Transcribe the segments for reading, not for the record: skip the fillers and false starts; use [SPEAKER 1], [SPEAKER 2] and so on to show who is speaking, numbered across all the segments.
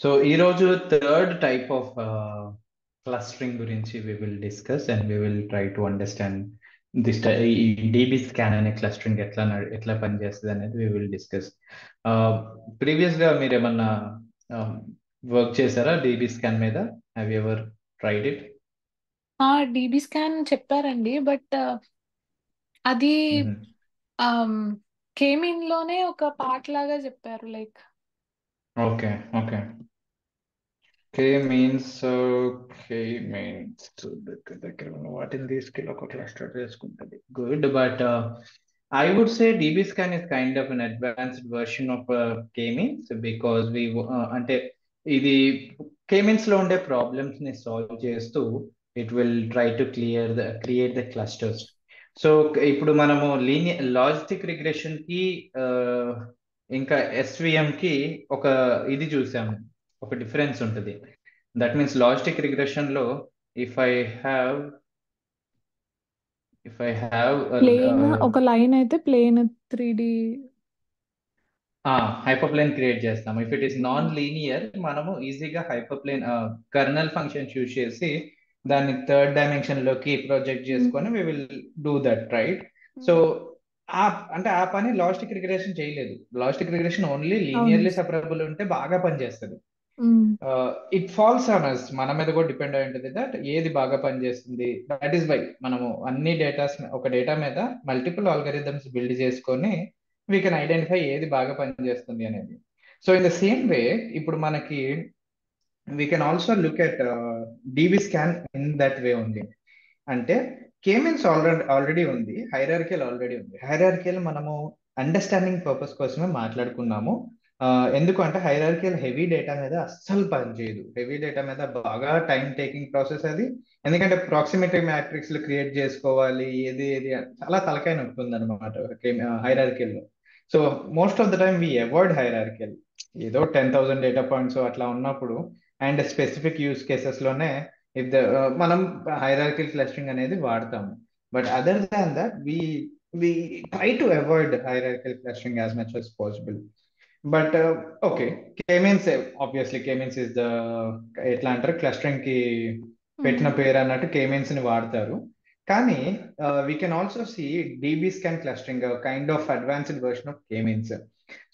[SPEAKER 1] So ఈరోజు third type of clustering గురించి we will discuss and we will try to understand this ఈ DB scan అనే clustering ఎట్లా పనిచేస్తుంది అనేది వి విల్ డిస్కస్. ప్రీవియస్ గా మీరు ఏమన్నా వర్క్ చేశారా డీబీ స్కాన్ మీద? Have you ever tried it?
[SPEAKER 2] DB scan చెప్పారండి. బట్ అది కేమిన్ లోనే ఒక పార్ట్ లాగా చెప్పారు. Like
[SPEAKER 1] okay, okay. K means K means దగ్గర ఉన్న వాటిని తీసుకెళ్ళి ఒక క్లస్టర్ చేసుకుంటుంది. Good, but I would say DBScan is kind of an advanced version of K-means because అంటే ఇది K-means లో ఉండే ప్రాబ్లమ్స్ ని సాల్వ్ చేస్తూ it will try to create the clusters. So ఇప్పుడు మనము లీనియర్ లాజిస్టిక్ రిగ్రెషన్ కి ఇంకా ఎస్విఎం కి ఒక ఇది చూసాము, ఒక డిఫరెన్స్ ఉంటుంది. దట్ మీన్స్ లాజిస్టిక్ రిగ్రెషన్ లో if I have if I have
[SPEAKER 2] plane ఒక లైన్ అయితే ప్లేన్ 3D.
[SPEAKER 1] హైపర్ప్లేన్ క్రియేట్ చేస్తాము. If it is non linear మనము ఈజీగా హైపర్ప్లేన్ కర్నల్ ఫంక్షన్ చూస్ చేసి దాన్ని థర్డ్ డైమెన్షన్ లోకి ప్రొజెక్ట్ చేసుకొని we will do that, right? So ఆ పని లాజిస్టిక్ రిగ్రెషన్ చేయలేదు. లాజిస్టిక్ రిగ్రెషన్ ఓన్లీ
[SPEAKER 2] అవును.
[SPEAKER 1] లీనియర్లీ సెపరబుల్ ఉంటే బాగా పనిచేస్తుంది.
[SPEAKER 2] Hmm.
[SPEAKER 1] It falls on us, మన మీద కూడా డిపెండ్ అయి ఉంటుంది దట్ ఏది బాగా పనిచేస్తుంది. దట్ ఈస్ వై మనము అన్ని ఒక డేటా మీద మల్టిపుల్ ఆల్గరిథమ్స్ బిల్డ్ చేసుకొని వీ కెన్ ఐడెంటిఫై ఏది బాగా పనిచేస్తుంది అనేది. So in the same way ఇప్పుడు మనకి we can also look at DB scan in that way ఉంది. అంటే కేమిన్స్ ఆల్రెడీ ఉంది, హైరార్కియల్ ఆల్రెడీ ఉంది. హైరార్కియల్ మనము అండర్స్టాండింగ్ పర్పస్ కోసమే మాట్లాడుకున్నాము. ఎందుకు అంటే హైరార్కియల్ హెవీ డేటా మీద అస్సలు పనిచేయదు. హెవీ డేటా మీద బాగా టైం టేకింగ్ ప్రాసెస్ అది. ఎందుకంటే ప్రాక్సిమిటీ మ్యాట్రిక్స్ క్రియేట్ చేసుకోవాలి, ఏది ఏది చాలా తలకాయ నొప్పి ఉంది అనమాట హైరార్కియల్ లో. So most of the time we avoid hierarchical. ఏదో 10,000 డేటా పాయింట్స్ అట్లా ఉన్నప్పుడు అండ్ స్పెసిఫిక్ యూస్ కేసెస్ లోనే మనం హైరార్కియల్ క్లస్టరింగ్ అనేది వాడతాము. But other than that we try to avoid hierarchical clustering as much as possible. But okay, K means obviously K means is the ఎట్లా అంటారు, clustering కి పెట్టిన పేరు అన్నట్టు కేమీన్స్ ని వాడతారు. కానీ we can also see DB scan clustering kind of advanced version of k means.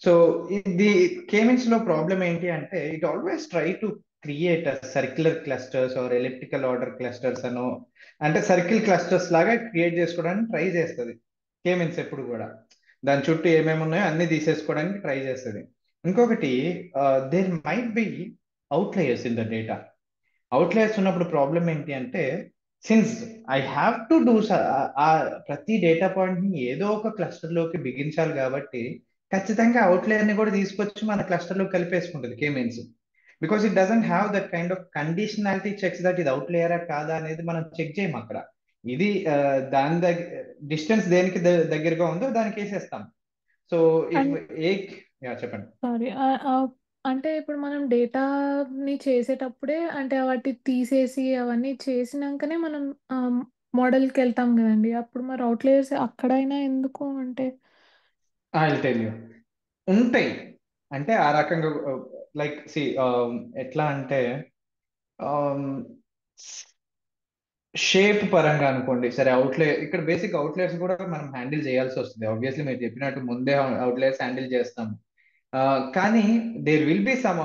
[SPEAKER 1] So ఇది కేమీన్స్ లో ప్రాబ్లం ఏంటి అంటే it always try to create circular clusters or elliptical order clusters అనో, అంటే సర్కిల్ క్లస్టర్స్ లాగా క్రియేట్ చేసుకోవడానికి ట్రై చేస్తుంది k means ఎప్పుడు కూడా. దాని చుట్టూ ఏమేమి ఉన్నాయో అన్ని తీసేసుకోవడానికి ట్రై చేస్తుంది. ఇంకొకటి, there might be outliers in the data. Outliers ఉన్నప్పుడు ప్రాబ్లం ఏంటి అంటే since I have to do ప్రతి డేటా పాయింట్ ని ఏదో ఒక క్లస్టర్ లోకి బిగించాలి కాబట్టి ఖచ్చితంగా అవుట్లయర్ ని కూడా తీసుకొచ్చి మన క్లస్టర్ లో కలిపేసుకుంటుంది k means. Because it doesn't have that kind of conditionality checks that ఇది అవుట్లేయరా కాదా అనేది మనం చెక్ చేయం అక్కడ. ఇది దాని డిస్టెన్స్ దేనికి దగ్గరగా ఉందో దానికి వేసేస్తాం. సో ఇఫ్ ఏ చెప్పండి.
[SPEAKER 2] సారీ, అంటే ఇప్పుడు మనం డేటాని చేసేటప్పుడే అంటే వాటి తీసేసి అవన్నీ చేసినాకనే మనం మోడల్కి వెళ్తాం కదండి. అప్పుడు మరి అవుట్లేయర్స్ అక్కడైనా ఎందుకు అంటే
[SPEAKER 1] ఐ టెల్ యూ, ఉంటాయి. అంటే ఆ రకంగా లైక్ సి ఎట్లా అంటే షేప్ పరంగా అనుకోండి. సరే, అవుట్లేయర్ ఇక్కడ బేసిక్ అవుట్లేయర్స్ కూడా మనం హ్యాండిల్ చేయాల్సి వస్తుంది. ఆబ్వియస్లీ మీరు చెప్పినట్టు ముందే అవుట్లేయర్స్ హ్యాండిల్ చేస్తాం. కానీ there will be some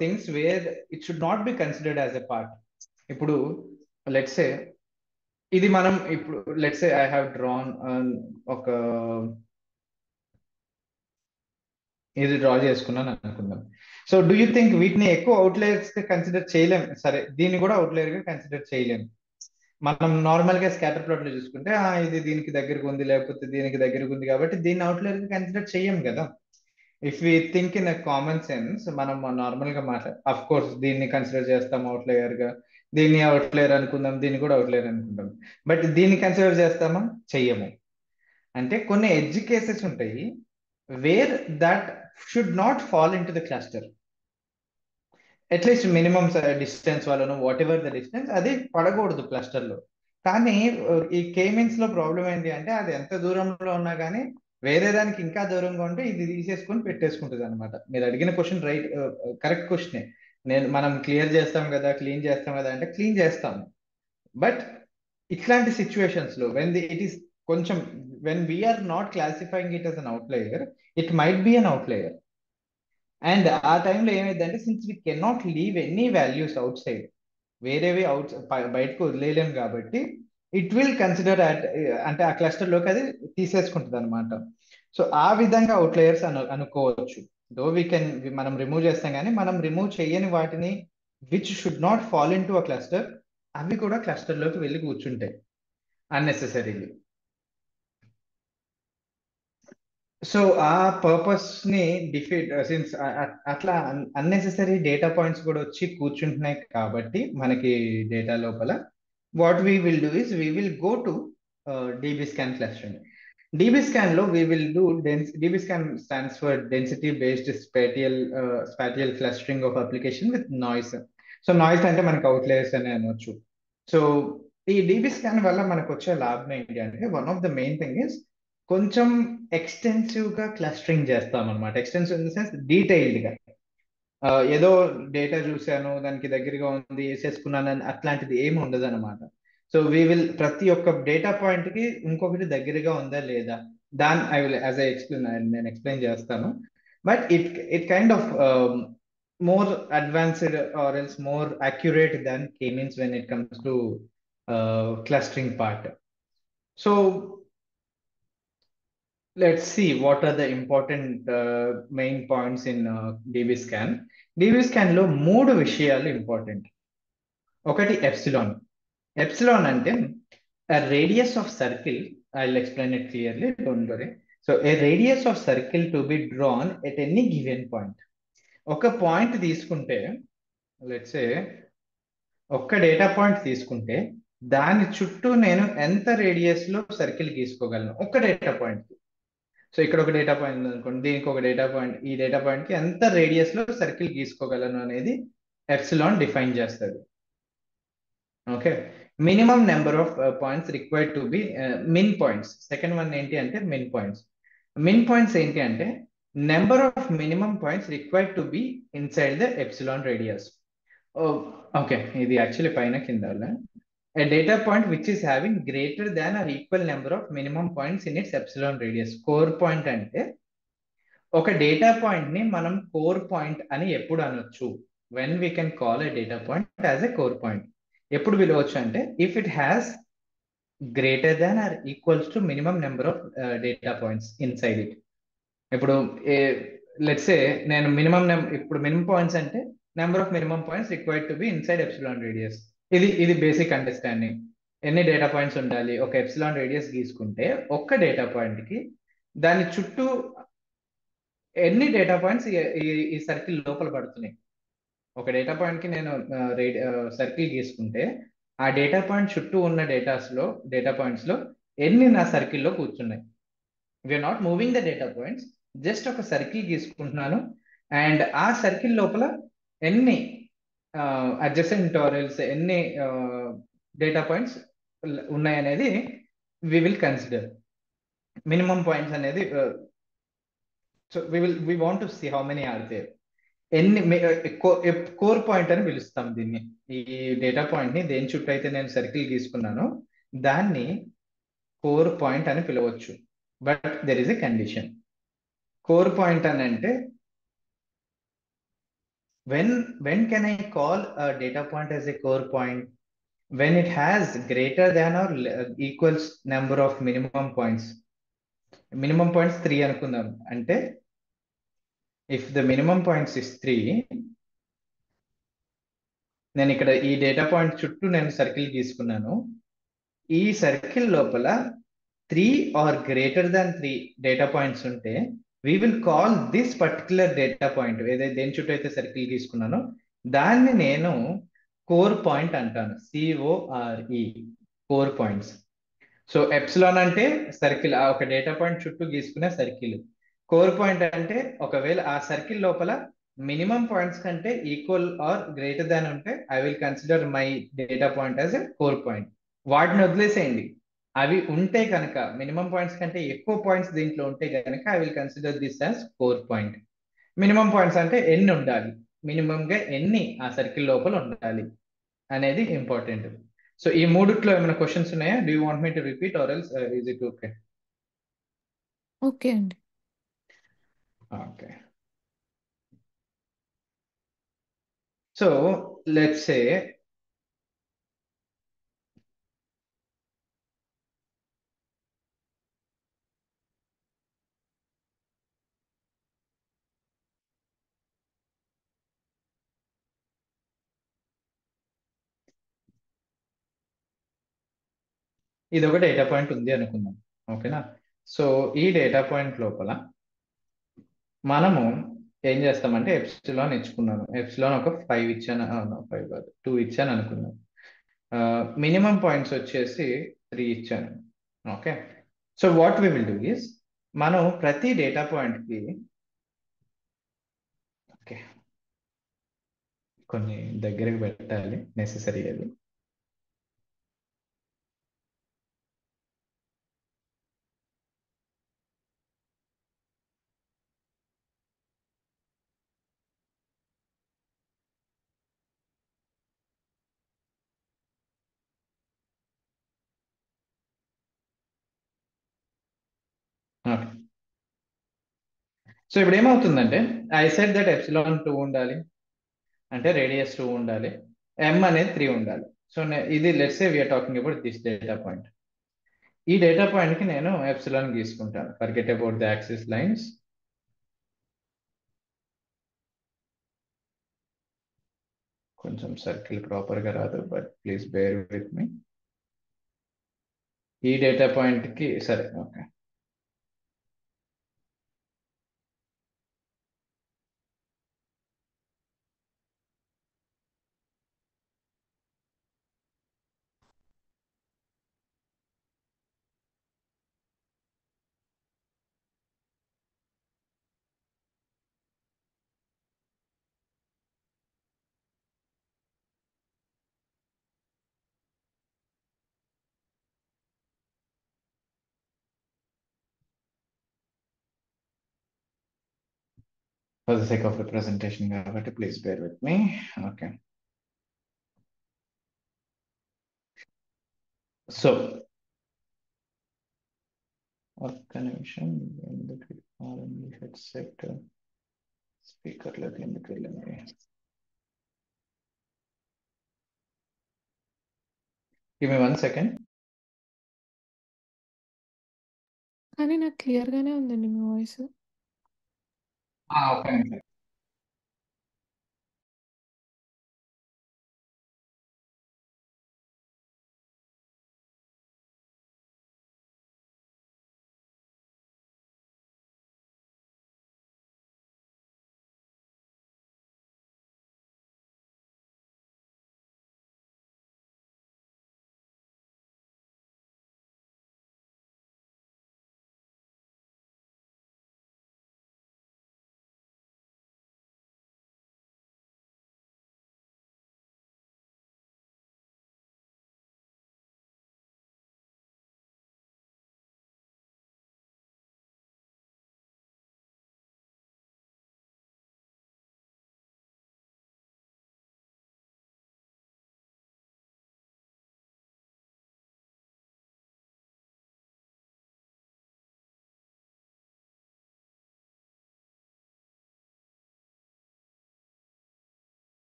[SPEAKER 1] things where it should not be considered as a part. ఇప్పుడు లెట్స్ సే ఇది మనం ఇప్పుడు let's say I have drawn ఒక ఇది డ్రా చేసుకున్నాను అనుకుందాం. సో డూ యూ థింక్ వీటిని ఎక్కువ అవుట్లేయర్స్ కన్సిడర్ చేయలేం? సరే, దీన్ని కూడా అవుట్లేయర్ గా కన్సిడర్ చేయలేం. మనం నార్మల్ గా స్కాటర్ ప్లాట్ లో చూసుకుంటే ఇది దీనికి దగ్గరకు ఉంది లేకపోతే దీనికి దగ్గరకు ఉంది కాబట్టి దీన్ని అవుట్లేయర్ గా కన్సిడర్ చెయ్యం కదా. If we think in common sense మనం నార్మల్ గా అఫ్ కోర్స్ దీన్ని కన్సిడర్ చేస్తాం అవుట్లేయర్ గా, దీన్ని అవుట్లేయర్ అనుకుందాం, దీన్ని కూడా అవుట్లేయర్ అనుకుందాం. బట్ దీన్ని కన్సిడర్ చేస్తామా? చెయ్యము. అంటే కొన్ని ఎడ్జ్ కేసెస్ ఉంటాయి where that should not fall in to the cluster. At least minimum distance వాళ్ళను వాట్ ఎవర్ ద డిస్టెన్స్ అది పడకూడదు క్లస్టర్ లో. కానీ ఈ కేమిన్స్ లో ప్రాబ్లం ఏంటి అంటే అది ఎంత దూరంలో ఉన్నా కానీ వేరే దానికి ఇంకా దూరంగా ఉంటే ఇది తీసేసుకొని పెట్టేసుకుంటుంది అనమాట. మీరు అడిగిన క్వశ్చన్ రైట్, కరెక్ట్ క్వశ్చనే. మనం క్లియర్ చేస్తాం కదా, క్లీన్ చేస్తాం కదా అంటే క్లీన్ చేస్తాం. బట్ ఇట్లాంటి సిచ్యువేషన్స్ లో ఇట్ ఈస్ కొంచెం when we are not classifying it as an outlier, it might be an outlier. And ఆ టైంలో ఏమైందంటే, since we cannot leave any values outside, వేరేవి బయటకు వదిలేయలేం కాబట్టి ఇట్ విల్ కన్సిడర్ అంటే ఆ క్లస్టర్ లోకి అది తీసేసుకుంటుంది అనమాట. సో ఆ విధంగా అవుట్లయర్స్ అనుకోవచ్చు. దో వీ కెన్, మనం రిమూవ్ చేస్తాం కానీ మనం రిమూవ్ చేయని వాటిని which should not fall in to a cluster, అవి కూడా క్లస్టర్ లోకి వెళ్ళి కూర్చుంటాయి అన్నెసెసరీలీ. సో ఆ పర్పస్ ని డిఫీట్, సిన్స్ అట్లా అన్నెసెసరీ డేటా పాయింట్స్ కూడా వచ్చి కూర్చుంటున్నాయి కాబట్టి మనకి డేటా లోపల, what we will do is we will go to DB scan clustering. DB scan లో we will do DB scan stands for density based spatial clustering of application with noise. So noise అంటే మనకి outliers అని అనొచ్చు. So ఈ DB scan వల్ల మనకు వచ్చే లాభం ఏంటి అంటే, one of the main thing is కొంచెం ఎక్స్టెన్సివ్ గా క్లస్టరింగ్ చేస్తాం అనమాట. Extensive in the sense detailed గా. ఏదో డేటా చూశాను దానికి దగ్గరగా ఉంది వేసేసుకున్నాను అని అట్లాంటిది ఏమి ఉండదు అనమాట. సో వీ విల్ ప్రతి ఒక్క డేటా పాయింట్ కి ఇంకొకటి దగ్గరగా ఉందా లేదా, I will as I explain, నేను ఎక్స్ప్లెయిన్ చేస్తాను. But it kind of more advanced or else more accurate than k-means when it comes to clustering part. So let's see what are the important main points in DB scan. DB scan లో 3 విషయాలు important. ఒకటి epsilon. Epsilon అంటే radius of circle. I will explain it clearly, don't worry. So A radius of circle to be drawn at any given point. ఒక point తీసుకుంటే, let's say ఒక్క data point తీసుకుంటే దాని చుట్టూ నేను ఎంత రేడియస్ లో సర్కిల్ గీసుకోగలను ఒక్క డేటా పాయింట్. సో ఇక్కడ ఒక డేటా పాయింట్ అనుకోండి, దీనికి ఒక డేటా పాయింట్, ఈ డేటా పాయింట్ కి ఎంత రేడియస్ లో సర్కిల్ గీసుకోగలను అనేది ఎప్సిలాన్ డిఫైన్ చేస్తుంది. Okay. Minimum number of points required to be min points. Second one ఏంటి అంటే మిన్ పాయింట్స్. మిన్ పాయింట్స్ ఏంటి అంటే number of minimum points required to be inside the epsilon radius. Okay, ఇది actually పైన కింద. A data point which is having greater than or equal number of minimum points in its epsilon radius. Core point అంటే ఒక data point ని మనం core point అని ఎప్పుడు అనొచ్చు? when we can call a data point as a core point. ఎప్పుడు పిలవచ్చు అంటే if it has greater than or equals to minimum number of data points inside it. ఇప్పుడు లెట్స్ సే నేను ఇప్పుడు మినిమం పాయింట్స్ అంటే number of minimum points required to be inside epsilon radius. ఇది basic understanding. ఎన్ని data points ఉండాలి? ఒక epsilon radius గీసుకుంటే ఒక్క data point కి దాని చుట్టూ ఎన్ని డేటా పాయింట్స్ ఈ సర్కిల్ లోపల పడుతున్నాయి. ఒక డేటా పాయింట్ కి నేను సర్కిల్ గీసుకుంటే ఆ డేటా పాయింట్ చుట్టూ ఉన్న డేటా పాయింట్స్ లో ఎన్ని నా సర్కిల్లో కూర్చున్నాయి. We're not moving the data points, just ఒక సర్కిల్ గీసుకుంటున్నాను అండ్ ఆ సర్కిల్ లోపల ఎన్ని అడ్జసెంట్ ఆరెల్స్ ఎన్ని డేటా పాయింట్స్ ఉన్నాయనేది we will consider. Minimum points అనేది, so we want to see how many are there. Core point అని పిలుస్తాం దీన్ని. ఈ డేటా పాయింట్ ని దేని చుట్టూ అయితే నేను సర్కిల్ గీసుకున్నానో దాన్ని కోర్ పాయింట్ అని పిలవచ్చు. But there is a condition. Core point అని అంటే when can I call a data point as a core point? When it has greater than or equals number of minimum points. Minimum points 3 అనుకుందాం. అంటే if the minimum points is 3, నేను ఇక్కడ ఈ data point చుట్టూ నేను circle గీసుకున్నాను. ఈ circle లోపల 3 or greater than 3 data points ఉంటే we will call this particular data point, ఏదైతే దేని చుట్టూ అయితే సర్కిల్ గీసుకున్నానో దాన్ని నేను కోర్ పాయింట్ అంటాను. CORE, core points. So epsilon అంటే సర్కిల్, ఆ ఒక డేటా పాయింట్ చుట్టూ గీసుకునే సర్కిల్. కోర్ పాయింట్ అంటే ఒకవేళ ఆ సర్కిల్ లోపల మినిమం పాయింట్స్ కంటే ఈక్వల్ ఆర్ గ్రేటర్ దాన్ ఉంటే I will consider my data point as a core point. వాటిని వదిలేసేయండి. అవి ఉంటే కనుక, మినిమం పాయింట్స్ కంటే ఎక్కువ పాయింట్స్ దీంట్లో ఉంటే కనుక I will consider this as core point. Minimum points అంటే ఎన్ని ఉండాలి? మినిమం గా ఎన్ని ఆ సర్కిల్ లోపల ఉండాలి అనేది ఇంపార్టెంట్. సో ఈ మూడిట్లో ఏమైనా క్వశ్చన్స్ ఉన్నాయా? Do you want me to repeat or else is it okay?
[SPEAKER 2] Okay అండి.
[SPEAKER 1] ఓకే. సో లెట్స్ సే ఇది ఒక డేటా పాయింట్ ఉంది అనుకుందాం. ఓకేనా? సో ఈ డేటా పాయింట్ లోపల మనము ఏం చేస్తామంటే ఎప్సిలాన్ ఇచ్చుకున్నాను. ఎప్సిలాన్ ఒక 5 ఇచ్చాను, 5 కాదు 2 ఇచ్చాను అనుకున్నాను. మినిమం పాయింట్స్ వచ్చేసి 3 ఇచ్చాను. ఓకే. So what we will do is, మనం ప్రతి డేటా పాయింట్ కి ఓకే కొన్ని దగ్గరికి పెట్టాలి, నెసెసరీ అది. ఓకే. సో ఇప్పుడు ఏమవుతుందంటే ఐ సెడ్ దట్ ఎప్సిలాన్ 2 ఉండాలి, అంటే రేడియస్ 2 ఉండాలి, ఎం అనేది 3 ఉండాలి. సో ఇది let's say we're talking about this data point. ఈ డేటా పాయింట్ కి నేను ఎప్సిలాన్ గీసుకుంటాను. Forget about the axis lines. కొంచెం సర్కిల్ ప్రాపర్ గా రాదు, but please bear with me. ఈ డేటా పాయింట్ కి సరే okay. For the sake of representation కాబట్టి please bear with me. Okay. So ఒక్క నిమిషం, ఎందుకు హెడ్సెట్ స్పీకర్లోకి ఎందుకు వెళ్ళింది? Give me 1 second.
[SPEAKER 2] కానీ నాకు క్లియర్గానే ఉందండి మీ వాయిస్.
[SPEAKER 1] ఒక్క నిమిషం.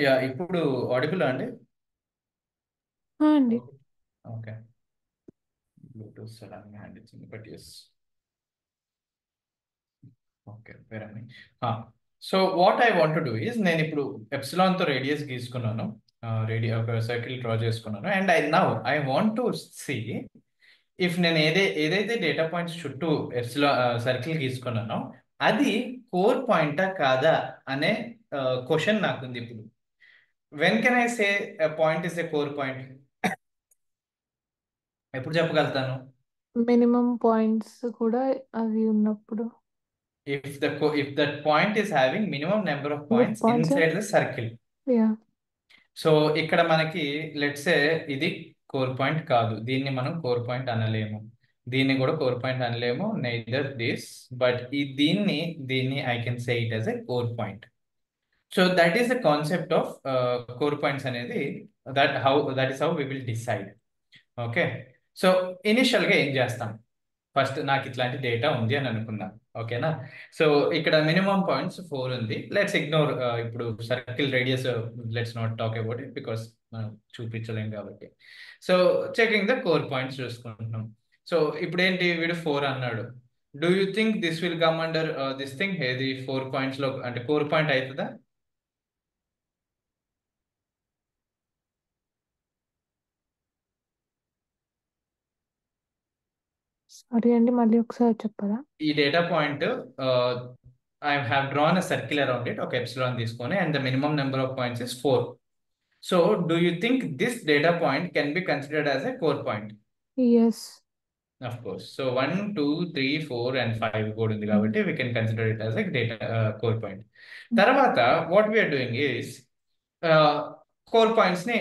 [SPEAKER 3] యా ఇప్పుడు ఆడిబుల్ అండి.
[SPEAKER 2] అండి.
[SPEAKER 3] ఓకే, బ్లూటూత్ సడన్ హ్యాండ్ ఇచ్చింది, బట్ ఎస్. ఓకే, వేరే. So what I want to do is, నేను ఇప్పుడు ఎప్సిలాన్ తో రేడియస్ గీసుకున్నాను, ఒక సర్కిల్ డ్రా చేసుకున్నాను, and I want to see if నేను ఏదైతే డేటా పాయింట్స్ చుట్టూ సర్కిల్ గీసుకున్నానో అది కోర్ పాయింటా కాదా అనే క్వశ్చన్ నాకుంది ఇప్పుడు. When can I say point is a core point? ఎప్పుడు చెప్పగలుగుతాను?
[SPEAKER 2] మినిమం పాయింట్స్ కూడా అవి ఉన్నప్పుడు.
[SPEAKER 3] If that point is having minimum number of points
[SPEAKER 2] Points,
[SPEAKER 3] inside the circle.
[SPEAKER 2] yeah.
[SPEAKER 3] So ఇక్కడ మనకి లెట్స్ సే ఇది కోర్ పాయింట్ కాదు, దీన్ని మనం కోర్ పాయింట్ అనలేము, దీన్ని కూడా కోర్ పాయింట్ అనలేము, నైదర్ దిస్, బట్ దీన్ని I can say it as a core point. So that is the concept of core points అనేది, that is how we will decide. Okay, so ఇనిషియల్గా ఏం చేస్తాం, first నాకు ఇట్లాంటి డేటా ఉంది అని అనుకుందాం, ఓకేనా. సో ఇక్కడ మినిమం పాయింట్స్ 4 ఉంది, లెట్స్ ఇగ్నోర్ ఇప్పుడు circle radius, let's not talk about it because మనం చూపించలేం కాబట్టి. So checking the core points చూసుకుంటున్నాం. సో ఇప్పుడు ఏంటి, వీడు 4 అన్నాడు. Do you think this will come under this thing, ఏది 4 పాయింట్స్ లో అంటే కోర్ పాయింట్ అవుతుందా?
[SPEAKER 2] సారీ అండి, మళ్ళీ ఒకసారి చెప్పరా?
[SPEAKER 3] ఈ data point I have drawn a circle around it, okay, epsilon తీసుకొని, and the minimum number of points is 4. So do you think this data point can be considered as a core point?
[SPEAKER 2] Yes.
[SPEAKER 3] Of course. So 1, 2, 3, 4 and 5 కూడా ఉంది కాబట్టి we can consider it as a data core point. తర్వాత what we are doing is core points ని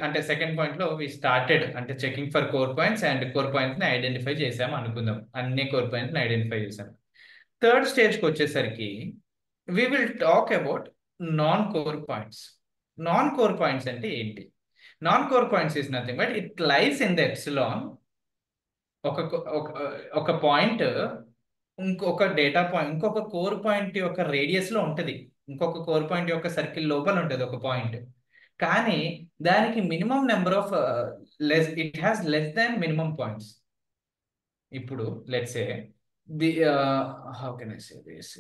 [SPEAKER 3] అంటే second point లో we started అంటే checking for core points, and core points ని identify చేసాము అనుకుందాం, అన్ని కోర్ పాయింట్స్ ని ఐడెంటిఫై చేసాం. థర్డ్ స్టేజ్కి వచ్చేసరికి we will talk about non core points. Non core points అంటే ఏంటి? Non core points is nothing but it lies in the epsilon. ఒక పాయింట్ ఇంకొక డేటా పాయింట్, ఇంకొక కోర్ పాయింట్ యొక్క రేడియస్ లో ఉంటది, ఇంకొక కోర్ పాయింట్ యొక్క సర్కిల్ లోపల ఉంటది ఒక పాయింట్, కానీ దానికి minimum number of it has less than minimum points. ఇప్పుడు let's say the how can I say this,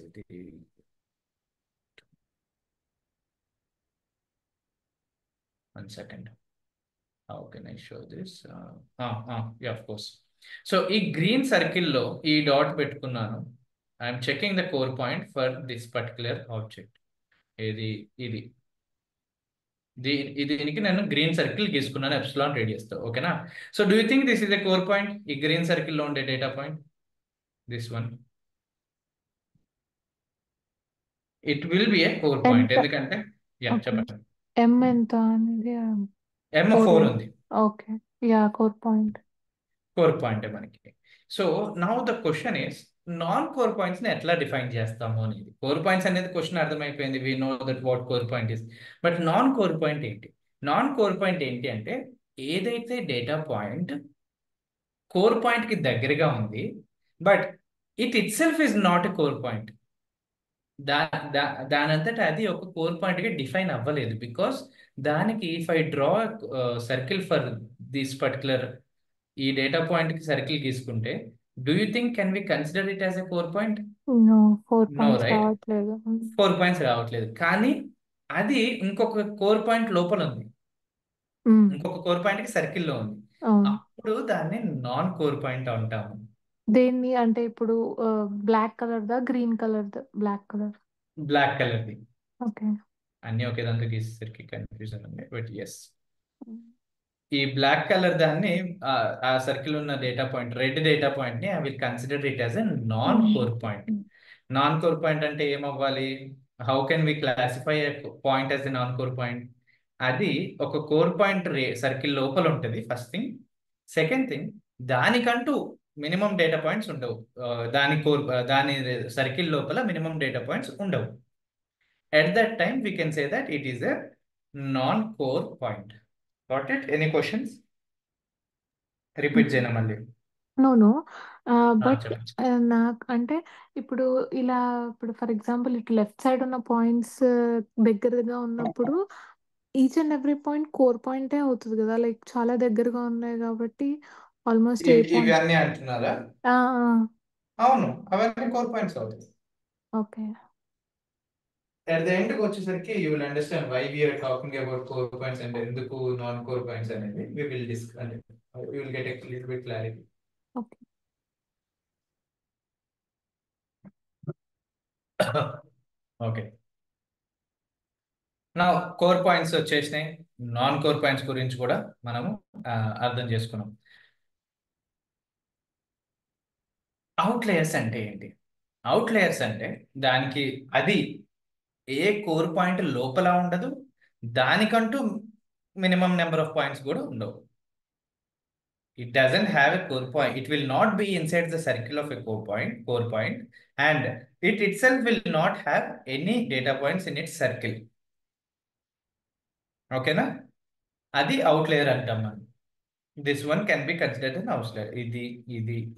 [SPEAKER 3] one second, how can I show this? Yeah, of course. So ఈ green circle లో ఈ dot పెట్టుకున్నాను, I'm checking the core point for this particular object. ఇది ఇది దీనికి నేను green circle గీసుకున్నాను epsilon radius తో, ఓకేనా. So do you think this is a core point? ఈ గ్రీన్ సర్కిల్ లో ఉండే data point, this one, it will be A core point. ఎందుకంటే చెప్పండి,
[SPEAKER 2] M ఎంత అనేది
[SPEAKER 3] M4 ఉంది.
[SPEAKER 2] Okay, yeah core point.
[SPEAKER 3] Core point మనకి. So now the question is, non core points ని ఎట్లా డిఫైన్ చేస్తాము అనేది. కోర్ పాయింట్స్ అనేది క్వశ్చన్ అర్థమైపోయింది, we know that what core point is, but non core point ఏంటి? నాన్ కోర్ పాయింట్ ఏంటి అంటే ఏదైతే డేటా పాయింట్ కోర్ పాయింట్ కి దగ్గరగా ఉంది but it itself is not a core point, దానంతటా అది ఒక కోర్ పాయింట్ గా డిఫైన్ అవ్వలేదు. బికాస్ దానికి if I draw circle for this particular, ఈ డేటా పాయింట్ కి సర్కిల్ గీసుకుంటే, do you think can we consider it as a core point?
[SPEAKER 2] No, 4
[SPEAKER 3] no,
[SPEAKER 2] points
[SPEAKER 3] right,
[SPEAKER 2] రావట్లేదు.
[SPEAKER 3] 4 పాయింట్స్ రావట్లేదు, కానీ అది ఇంకొక కోర్ పాయింట్ లోపల ఉంది, ఇంకొక కోర్ పాయింట్ కి సర్కిల్ లో ఉంది, అప్పుడు దాన్ని నాన్ కోర్ పాయింట్ అంటాము.
[SPEAKER 2] దేన్ని అంటే ఇప్పుడు బ్లాక్ కలర్ దా, గ్రీన్ కలర్ దా? బ్లాక్
[SPEAKER 3] కలర్ది.
[SPEAKER 2] ఓకే,
[SPEAKER 3] అన్ని ఒకే దాంతో గీసేసరికి కన్ఫ్యూజన్ ఉంది, బట్ ఎస్, ఈ బ్లాక్ కలర్ దాన్ని ఆ సర్కిల్ ఉన్న data point, red data point ని I will consider it as a non core point. Non core point అంటే ఏమవ్వాలి? How can we classify a point as a non core point? అది ఒక core point circle లోపల ఉంటుంది, first thing. Second thing, దానికంటూ minimum data points ఉండవు, దాని circle లోపల మినిమం డేటా పాయింట్స్ ఉండవు. At that time we can say that it is a non-core point. Got it? Any questions? Repeat చేయనా మళ్ళీ?
[SPEAKER 2] No, but
[SPEAKER 3] చెప్పండి.
[SPEAKER 2] నాకు అంటే ఇప్పుడు ఇలా, ఇప్పుడు ఫర్ ఎగ్జాంపుల్ ఇటు లెఫ్ట్ సైడ్ ఉన్న పాయింట్స్ దగ్గరగా ఉన్నప్పుడు each and every point core పాయింటే అవుతుంది కదా, లైక్ చాలా దగ్గరగా ఉన్నాయి కాబట్టి ఆల్మోస్ట్ ఏ
[SPEAKER 3] ఇవి
[SPEAKER 2] పాయింట్.
[SPEAKER 3] అన్నీ అంటున్నారా? అవును, అవన్నీ కోర్ పాయింట్స్ అవుతాయి.
[SPEAKER 2] ఓకే.
[SPEAKER 3] అట్ ద ఎండ్కి వచ్చేసరికి you will understand why we're talking about core points and ఎందుకు నాన్ కోర్ పాయింట్స్ అనేది వి విల్ డిస్కస్, అంటే you will get a little bit clarity.
[SPEAKER 2] Okay.
[SPEAKER 3] Okay, నా కోర్ పాయింట్స్ వచ్చేసినాయి. Non core points గురించి కూడా మనము అర్థం చేసుకున్నాం. అవుట్లేయర్స్ అంటే ఏంటి? అవుట్లేయర్స్ అంటే దానికి అది ఏ కోర్ పాయింట్ లోపల ఉండదు, దానికంటూ మినిమం నెంబర్ ఆఫ్ పాయింట్స్ కూడా ఉండవు. It doesn't have a core point. It will not be inside the circle of a core point, and it itself will not have any data points in its circle. ఓకేనా? అది outlier అంటాం మనం. This one can be considered an outlier.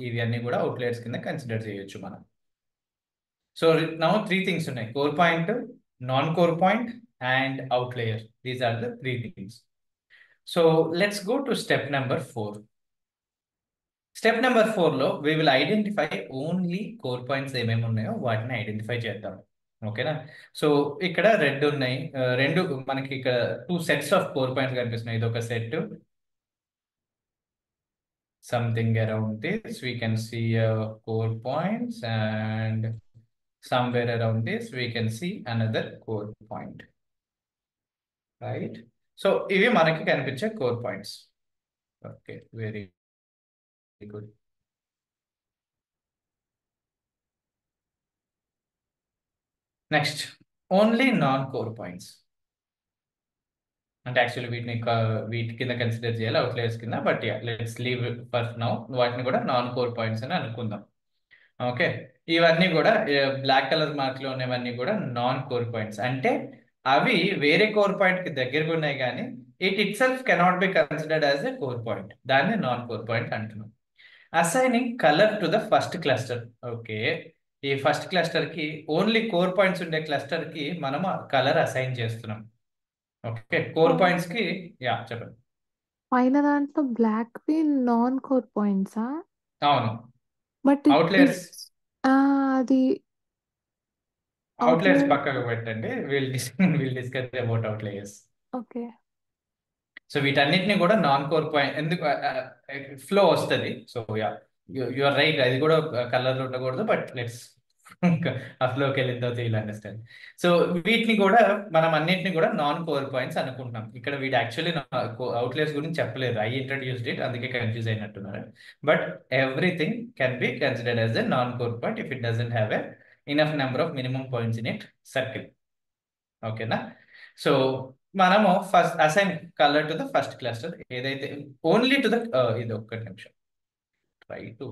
[SPEAKER 3] ఇవి అన్ని కూడా outliers కింద consider చేయొచ్చు మనం. సో నౌ 3 థింగ్స్ ఉన్నాయి: core point, non core point and outlier. These are the 3 things. So let's go to step number 4. Step number 4లో we will identify only core points ఏమేమి ఉన్నాయో వాటిని ఐడెంటిఫై చేద్దాం. ఓకేనా? సో ఇక్కడ రెండు మనకి ఇక్కడ 2 సెట్స్ ఆఫ్ కోర్ పాయింట్స్ కనిపిస్తున్నాయి. ఇది ఒక set, something around this we can see core points, and somewhere around this we can see another core point, right? So ఇవి మనకి కనిపించే core points. Okay, very good. Next, only non core points. అంటే actually వీటి కింద consider చేయాలి, outliers కింద. But yeah, let's leave for now. వాటిని కూడా నాన్ కోర్ పాయింట్స్ అని అనుకుందాం. ఓకే, ఇవన్నీ కూడా బ్లాక్ కలర్ మార్క్ లో ఉన్నవన్నీ కూడా నాన్ కోర్ పాయింట్స్. అంటే అవి వేరే కోర్ పాయింట్ కి దగ్గరగా ఉన్నాయి, కానీ it itself cannot be considered as a core point. దాన్ని నాన్ కోర్ పాయింట్ అంటున్నాం. Assigning colour to the first cluster. Okay, ఈ ఫస్ట్ క్లస్టర్ కి ఓన్లీ కోర్ పాయింట్స్ ఉండే క్లస్టర్ కి మనం కలర్ అసైన్ చేస్తున్నాం. ఓకే, కోర్ పాయింట్స్ కి. Yeah, చెప్పండి.
[SPEAKER 2] పైన దాంట్లో బ్లాక్ వి నాన్ కోర్ పాయింట్సా?
[SPEAKER 3] అవును,
[SPEAKER 2] బట్
[SPEAKER 3] అవుట్లేయర్స్.
[SPEAKER 2] అది
[SPEAKER 3] అవుట్లేయర్స్
[SPEAKER 2] అవుట్లేయర్.
[SPEAKER 3] పక్కకు పెట్టండి, will discuss about outliers.
[SPEAKER 2] Okay.
[SPEAKER 3] So వీటన్నిటిని కూడా నాన్ కోర్ పాయింట్ ఎందుకు ఫ్లో వస్తుంది. So yeah, you are right, అది కూడా కలర్లో ఉండకూడదు. బట్ లెట్స్ ఆ ఫ్లోకి వెళ్ళిన తర్వాత వీల్ అండర్స్టాండ్. సో వీటిని కూడా మనం అన్నిటిని కూడా నాన్ కోర్ పాయింట్స్ అనుకుంటున్నాం. ఇక్కడ వీడు యాక్చువల్లీ అవుట్లేయర్స్ గురించి చెప్పలేదు, ఐ ఇంట్రడ్యూస్డ్ ఇట్, అందుకే కన్ఫ్యూజ్ అయినట్టున్నారు. But everything can be considered as a non core point if it doesn't have a enough number of minimum points in it circle. ఓకేనా? So మనము first assign color to the first cluster, ఏదైతే only to the ఇది ఒక్క నిమిషం try to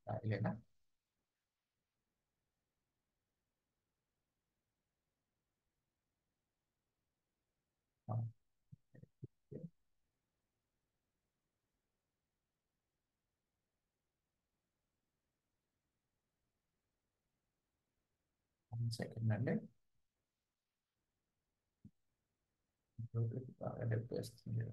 [SPEAKER 3] రాయలేనా? Second అండి, బాగా depth వేస్తుంది.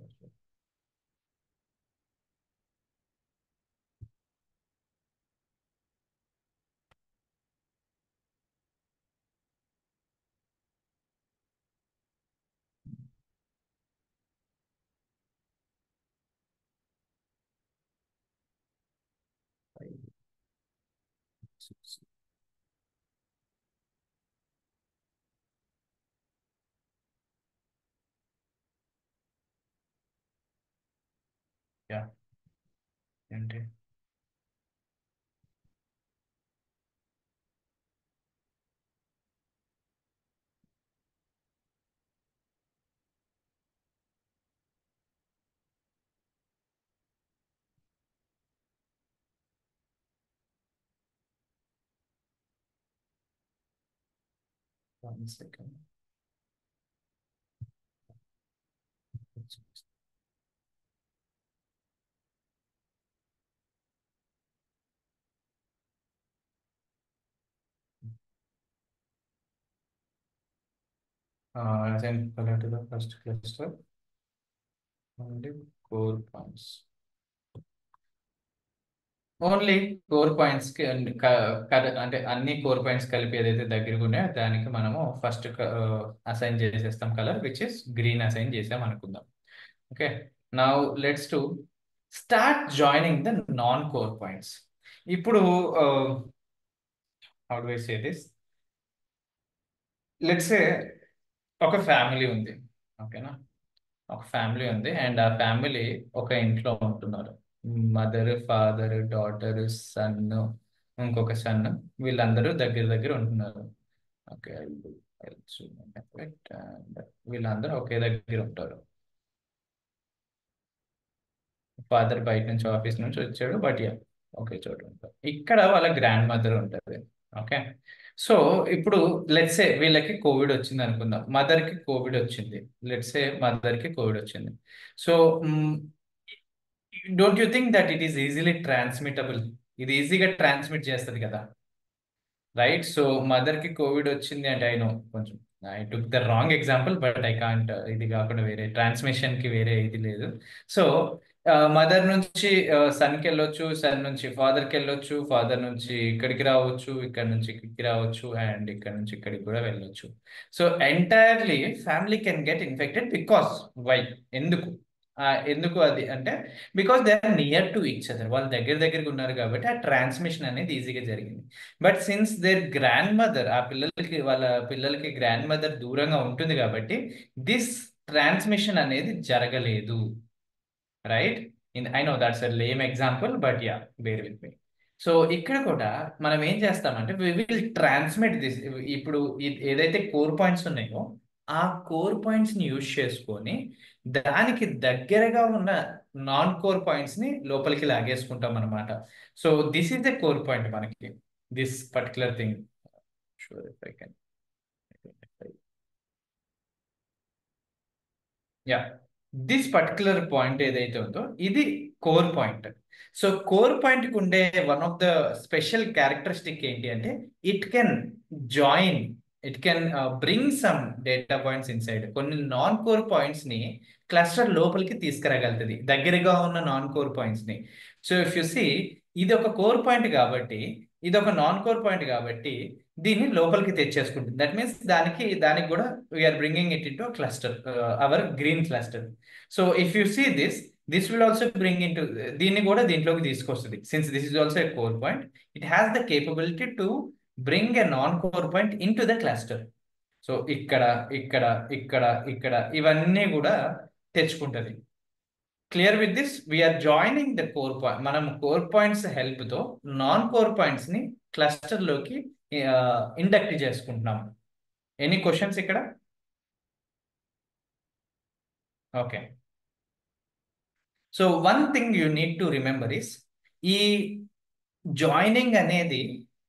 [SPEAKER 3] Yeah, ఏంటి one second. assign color to the first cluster, only core points. Only core points కి అంటే అన్ని కోర్ పాయింట్స్ కలిపి ఏదైతే దగ్గరగా ఉన్నాయో దానికి మనము ఫస్ట్ అసైన్ చేసేస్తాం color which is green assign చేసాం అనుకుందాం. Okay, now let's to start joining the non core points. ఇప్పుడు how do I say this, let's say ఒక ఫ్యామిలీ ఉంది. ఓకేనా, ఒక ఫ్యామిలీ ఉంది అండ్ ఆ ఫ్యామిలీ ఒక ఇంట్లో ఉంటున్నారు. మదర్, ఫాదర్, డాటర్, సన్, ఇంకొక సన్, వీళ్ళందరూ దగ్గర దగ్గర ఉంటున్నారు. ఓకే, వీళ్ళందరూ ఒకే దగ్గర ఉంటారు. ఫాదర్ బయట నుంచి ఆఫీస్ నుంచి వచ్చాడు, బట్ యా ఒకే చోట ఉంటారు. ఇక్కడ వాళ్ళ గ్రాండ్ మదర్ ఉంటుంది. ఓకే, సో ఇప్పుడు లెట్స్ సే వీళ్ళకి కోవిడ్ వచ్చింది అనుకుందాం, మదర్ కి కోవిడ్ వచ్చింది. లెట్స్ సే మదర్ కి కోవిడ్ వచ్చింది. So don't you think that it is easily transmittable? ఇది ఈజీగా ట్రాన్స్మిట్ చేస్తుంది కదా, రైట్? సో మదర్ కి కోవిడ్ వచ్చింది అంటే, ఐ నో కొంచెం I took the wrong example, but I can't, ఇది కాకుండా వేరే ట్రాన్స్మిషన్ కి వేరే ఇది లేదు. సో మదర్ నుంచి సన్ కి వెళ్ళొచ్చు, సన్ నుంచి ఫాదర్ కి వెళ్ళొచ్చు, ఫాదర్ నుంచి ఇక్కడికి రావచ్చు, ఇక్కడ నుంచి ఇక్కడికి రావచ్చు, అండ్ ఇక్కడ నుంచి ఇక్కడికి కూడా వెళ్ళొచ్చు. So entirely family can get infected because why? ఎందుకు? ఎందుకు అది అంటే, because they are near to each other, వాళ్ళు దగ్గర దగ్గరగా ఉన్నారు కాబట్టి ఆ ట్రాన్స్మిషన్ అనేది ఈజీగా జరిగింది. But since their grandmother, ఆ పిల్లలకి వాళ్ళ పిల్లలకి గ్రాండ్ మదర్ దూరంగా ఉంటుంది కాబట్టి దిస్ ట్రాన్స్మిషన్ అనేది జరగలేదు, right? I know that's a lame example, but yeah bear with me. So ఇక్కడ కూడా మనం ఏం చేస్తామంటే వి విల్ ట్రాన్స్మిట్ దిస్. ఇప్పుడు ఏదైతే కోర్ పాయింట్స్ ఉన్నాయో ఆ కోర్ పాయింట్స్ ని యూజ్ చేసుకొని దానికి దగ్గరగా ఉన్న నాన్ కోర్ పాయింట్స్ ని లోపలికి లాగేసుకుంటాం అనమాట. So this is the core point మనకి, this particular thing. Sure if I can, yeah, this particular point ఏదైతే ఉందో ఇది core point. So core point కి ఉండే one of the special characteristic ఏంటి అంటే it can join, it can bring some data points inside. కొన్ని non core points ని cluster లోపలికి తీసుకురాగలుగుతుంది, దగ్గరగా ఉన్న నాన్ కోర్ పాయింట్స్ ని. సో ఇఫ్ యు సీ, ఇది ఒక కోర్ పాయింట్ కాబట్టి, ఇది ఒక నాన్ కోర్ పాయింట్ కాబట్టి దీన్ని లోపలికి తెచ్చేసుకుంటుంది. దట్ మీన్స్ దానికి కూడా we're bringing it into cluster, our green cluster. So if you see this will also bring into, దీన్ని కూడా దీంట్లోకి తీసుకొస్తుంది. Since this is also a core point, it has the capability to bring a non core point in to the cluster. So ఇక్కడ ఇక్కడ ఇక్కడ ఇక్కడ ఇవన్నీ కూడా తెచ్చుకుంటుంది. Clear with this, we're joining the core point. మనం కోర్ పాయింట్స్ హెల్ప్ తో non core points ని క్లస్టర్ లోకి ఇండక్ట్ చేసుకుంటున్నాం. ఎనీ క్వశ్చన్స్ ఇక్కడ? Okay, so one thing you need to remember is, ఈ జాయినింగ్ అనేది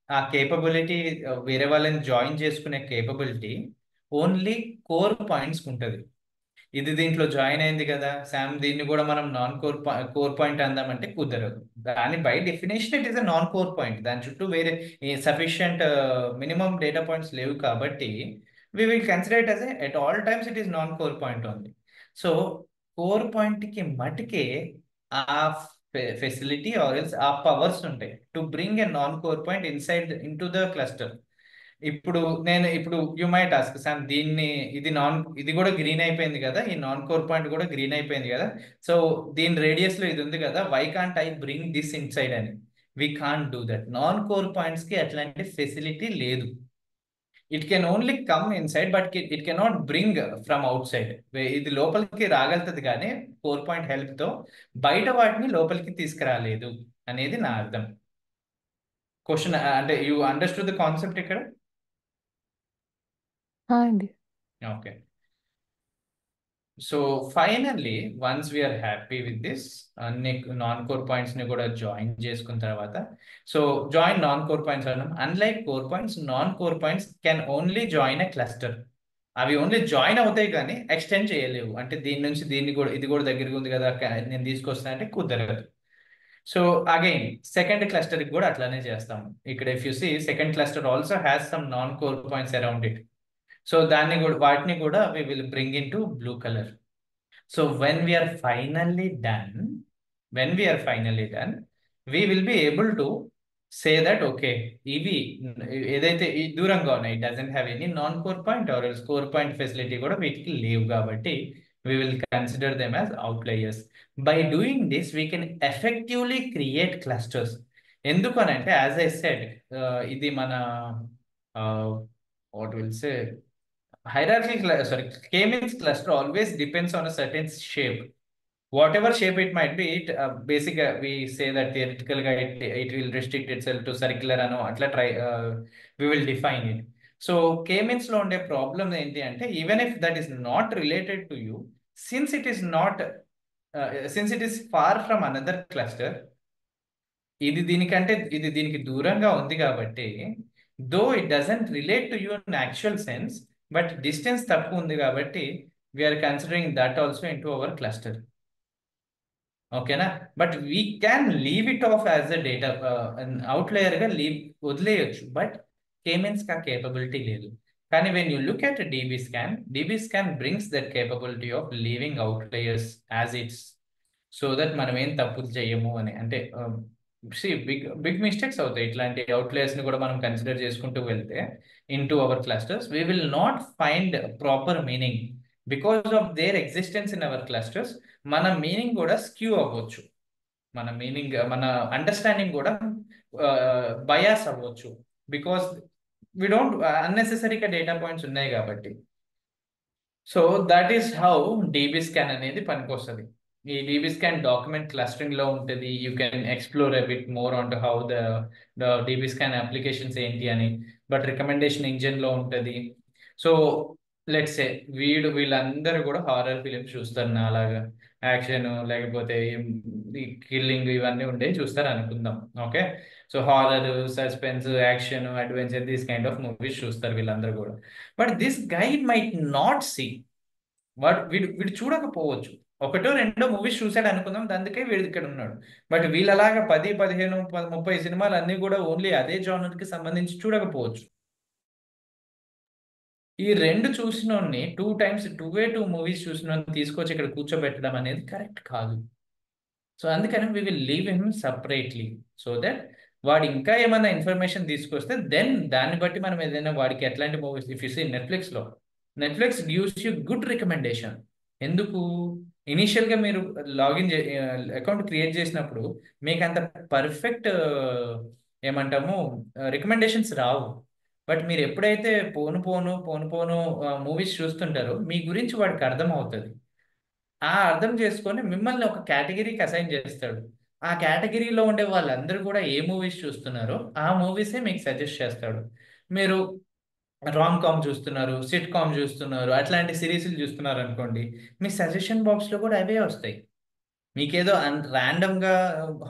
[SPEAKER 3] ఆ కేపబిలిటీ, వేరే వాళ్ళని జాయిన్ చేసుకునే కేపబిలిటీ ఓన్లీ కోర్ పాయింట్స్ ఉంటుంది. ఇది దీంట్లో జాయిన్ అయింది కదా శామ్, దీన్ని కూడా మనం నాన్ కోర్ పాయింట్ అందామంటే కుదరదు. దాని by definition it is a non core point. దాని చుట్టూ వేరే సఫిషియంట్ మినిమం డేటా పాయింట్స్ లేవు కాబట్టి we will consider it as at all times it is non core point only. So core point కి మటుకే ఆ ఫెసిలిటీ ఆర్ ఎల్స్ ఆ powers ఉంటాయి to bring a non core point inside into the cluster. ఇప్పుడు you might ask some, ఇది కూడా green అయిపోయింది కదా, ఈ నాన్ కోర్ పాయింట్ కూడా గ్రీన్ అయిపోయింది కదా, సో దీని రేడియస్ లో ఇది ఉంది కదా, why can't I bring this inside అని? We can't do that. Non core points కి అట్లాంటి ఫెసిలిటీ లేదు. It can only come inside but it cannot bring from out side. ఇది లోపలికి రాగలుగుతుంది కానీ కోర్ పాయింట్ హెల్ప్ తో బయట వాటిని లోపలికి తీసుకురాలేదు అనేది నా అర్థం. క్వశ్చన్ అంటే యూ అండర్స్టూడ్ ద కాన్సెప్ట్ ఇక్కడ?
[SPEAKER 2] అండి.
[SPEAKER 3] Okay, so finally once we're happy with this, అన్ని నాన్ కోర్ పాయింట్స్ ని కూడా జాయిన్ చేసుకున్న తర్వాత, సో జాయిన్ నాన్ కోర్ పాయింట్స్ అన్నాం. Unlike core points, non core points can only join a cluster. అవి ఓన్లీ జాయిన్ అవుతాయి కానీ ఎక్స్టెండ్ చేయలేవు. అంటే దీని నుంచి దీన్ని కూడా, ఇది కూడా దగ్గరగా ఉంది కదా నేను తీసుకొస్తాను అంటే కుదరదు. సో అగైన్ సెకండ్ క్లస్టర్ కూడా అట్లానే చేస్తాము. ఇక్కడ if you see second cluster also has some non core points around it. So వాటిని కూడా we will bring into blue color. So when we are finally done, we will be able to say that okay, ఇవి ఏదైతే ఈ దూరంగా ఉన్నాయి, it doesn't have any non core point or else core point facility కూడా వీటికి లేవు కాబట్టి we will consider them as outliers. By doing this, we can effectively create clusters. ఎందుకు అని అంటే, as I said, ఇది మన what will say hierarchical, sorry, k-means cluster always depends on a certain shape. Whatever shape it might be, we say that theoretical it will restrict itself to circular ano atla try, we will define it. So k-means lo unde problem enti ante, even if that is not related to you, since it is not since it is far from another cluster, ఇది దీనికి దూరంగా ఉంది కాబట్టి, though it doesn't relate to you in actual sense, but distance తక్కువ ఉంది కాబట్టి we're considering that also in to our cluster. ఓకేనా? But we can leave it off as a data అవుట్లేయర్గా వదిలేయచ్చు, బట్ కేమెన్స్ కా కేపబిలిటీ లేదు. కానీ when you look at DB scan brings that capability of leaving outliers as its, so that మనం ఏం తప్పులు చేయము అని. అంటే బిగ్ మిస్టేక్స్ అవుతాయి ఇట్లాంటి అవుట్లేయర్స్ ని కూడా మనం కన్సిడర్ చేసుకుంటూ వెళ్తే in to our clusters. We will not find proper meaning because of their existence in our clusters. మన మీనింగ్ కూడా స్క్యూ అవ్వచ్చు, మన అండర్స్టాండింగ్ కూడా బయాస్ అవ్వచ్చు, బికాస్ వి డోంట్ అన్నెసెసరీగా డేటా పాయింట్స్ ఉన్నాయి కాబట్టి. So that is how DB scan అనేది పనికొస్తుంది. ఈ DB స్కాన్ డాక్యుమెంట్ క్లస్టరింగ్ లో ఉంటుంది. You can explore a bit more on to how the DB scan applications ఏంటి అని, బట్ రికమెండేషన్ ఇంజిన్ లో ఉంటుంది. సో లెట్స్ సే వీళ్ళందరూ కూడా హారర్ ఫిలిమ్స్ చూస్తారు నాలాగా, యాక్షన్ లేకపోతే కిల్లింగ్ ఇవన్నీ ఉండే చూస్తారు అనుకుందాం. Okay, so horror, suspense, action, adventure, this kind of movies చూస్తారు వీళ్ళందరూ కూడా. But this guide might not see, వీడు చూడకపోవచ్చు. ఒకటో రెండో మూవీస్ చూసాడు అనుకుందాం, అందుకే వీడు ఇక్కడ ఉన్నాడు. బట్ వీళ్ళలాగా 10, 15, 30 సినిమాలు అన్ని కూడా ఓన్లీ అదే జానర్ కి సంబంధించి చూడకపోవచ్చు. ఈ రెండు చూసినోడిని 2 times 2 మూవీస్ చూసిన తీసుకొచ్చి ఇక్కడ కూర్చోబెట్టడం అనేది కరెక్ట్ కాదు. సో అందుకని we will leave him separately, so that వాడు ఇంకా ఏమైనా ఇన్ఫర్మేషన్ తీసుకొస్తే దెన్ దాన్ని బట్టి మనం ఏదైనా వాడికి ఎట్లాంటి movies. If you see Netflix gives you good recommendation. ఎందుకు? ఇనీషియల్గా మీరు లాగిన్ అకౌంట్ క్రియేట్ చేసినప్పుడు మీకు అంత పర్ఫెక్ట్ ఏమంటాము రికమెండేషన్స్ రావు. బట్ మీరు ఎప్పుడైతే పోను మూవీస్ చూస్తుంటారో మీ గురించి వాడికి అర్థం అవుతుంది. ఆ అర్థం చేసుకొని మిమ్మల్ని ఒక కేటగిరీకి అసైన్ చేస్తాడు. ఆ కేటగిరీలో ఉండే వాళ్ళందరూ కూడా ఏ మూవీస్ చూస్తున్నారో ఆ మూవీసే మీకు సజెస్ట్ చేస్తాడు. మీరు రామ్ కామ్ చూస్తున్నారు, సిట్ కామ్ చూస్తున్నారు, అట్లాంటి సిరీస్లు చూస్తున్నారు అనుకోండి, మీ సజెషన్ బాక్స్లో కూడా అవే వస్తాయి. మీకేదో ర్యాండమ్గా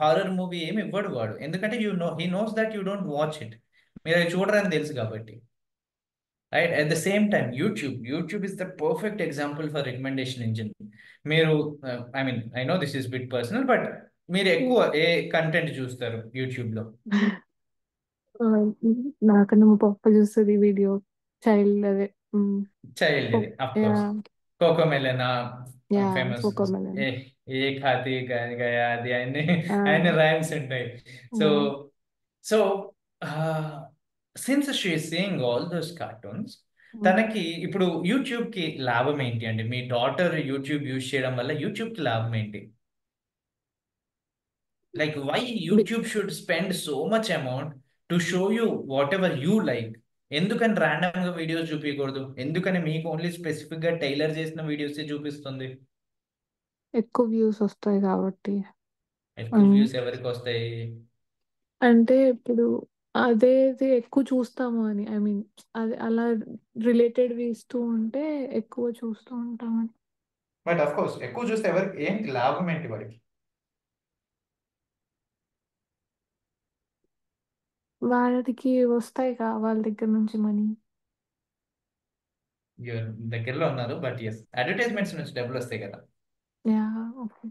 [SPEAKER 3] హారర్ మూవీ ఏమి ఇవ్వడు వాడు, ఎందుకంటే he knows that you don't watch it, మీరు అవి చూడరని తెలుసు కాబట్టి. Right? At the same time YouTube is the perfect example for recommendation engine. మీరు I know this is bit personal, but మీరు ఎక్కువ ఏ కంటెంట్ చూస్తారు యూట్యూబ్లో?
[SPEAKER 2] నాకన్నా మా పప్ప చూస్తుంది వీడియో, చైల్డ్ అదే
[SPEAKER 3] చైల్డ్ ఇది of course. Cocomelon famous,
[SPEAKER 2] Cocomelon.
[SPEAKER 3] ఏ ఖాతి గయా, అది అన్ని రైమ్స్ ఉంటాయి. So since she is seeing all those cartoons, తనకి ఇప్పుడు యూట్యూబ్ కి లాభం ఏంటి అండి? మీ డాటర్ యూట్యూబ్ యూజ్ చేయడం వల్ల యూట్యూబ్ కి లాభం ఏంటి? Like why YouTube should spend so much amount to show you whatever you like? ఎందుకని ర్యాండమ్ గా వీడియోస్ చూపించకూడదు? ఎందుకని మీకు ఓన్లీ స్పెసిఫిక్ గా టైలర్ చేసిన వీడియోస్ చూపిస్తుంది?
[SPEAKER 2] ఎక్కువ వ్యూస్ వస్తాయి కాబట్టి.
[SPEAKER 3] ఎక్కువ వ్యూస్ ఎవరికి వస్తాయి?
[SPEAKER 2] అంటే ఇప్పుడు అదేది ఎక్కువ చూస్తాము అని, అది అలా రిలేటెడ్ ఇస్తూ ఉంటే ఎక్కువ చూస్తూ ఉంటామని.
[SPEAKER 3] బట్ అఫ్ కోర్స్ ఎక్కువ చూస్తే ఎవరికి ఏంటి లాభం ఏంటి వాడికి?
[SPEAKER 2] వాళ్ళకి వస్తాయి వాళ్ళ దగ్గర నుంచి మనీ.
[SPEAKER 3] దగ్గరలో ఉన్నారు, బట్ ఎస్ అడ్వర్టైజ్మెంట్స్ నుంచి డబ్బులు వస్తాయి కదా.
[SPEAKER 2] Yeah, okay.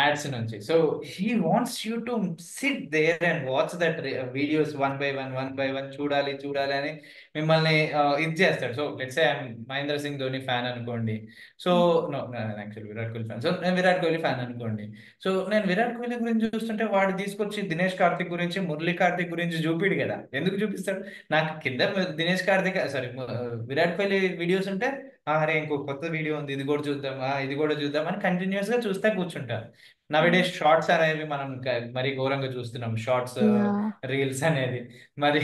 [SPEAKER 3] యాడ్స్ నుంచి. So he wants you to sit there and watch that videos one by one చూడాలి చూడాలి అని మిమ్మల్ని ఇది చేస్తాడు. So let's say I'm Mahendra Singh Dhoni fan అనుకోండి. So no actually Virat Kohli fan. So నేను విరాట్ కోహ్లీ ఫ్యాన్ అనుకోండి. సో నేను విరాట్ కోహ్లీ గురించి చూస్తుంటే వాడు తీసుకొచ్చి దినేష్ కార్తిక్ గురించి మురళీ కార్తిక్ గురించి చూపిడు కదా. ఎందుకు చూపిస్తాడు? నాకు కింద దినేష్ కార్తిక్ సారీ విరాట్ కోహ్లీ వీడియోస్ ఉంటే అరే ఇంకో కొత్త వీడియో ఉంది ఇది కూడా చూద్దాం ఇది కూడా చూద్దాం అని కంటిన్యూస్ గా చూస్తే కూర్చుంటారు. నవేడేస్ షార్ట్స్ అనేవి మనం మరి ఘోరంగా చూస్తున్నాం. షార్ట్స్
[SPEAKER 2] యా
[SPEAKER 3] రీల్స్ అనేది మరి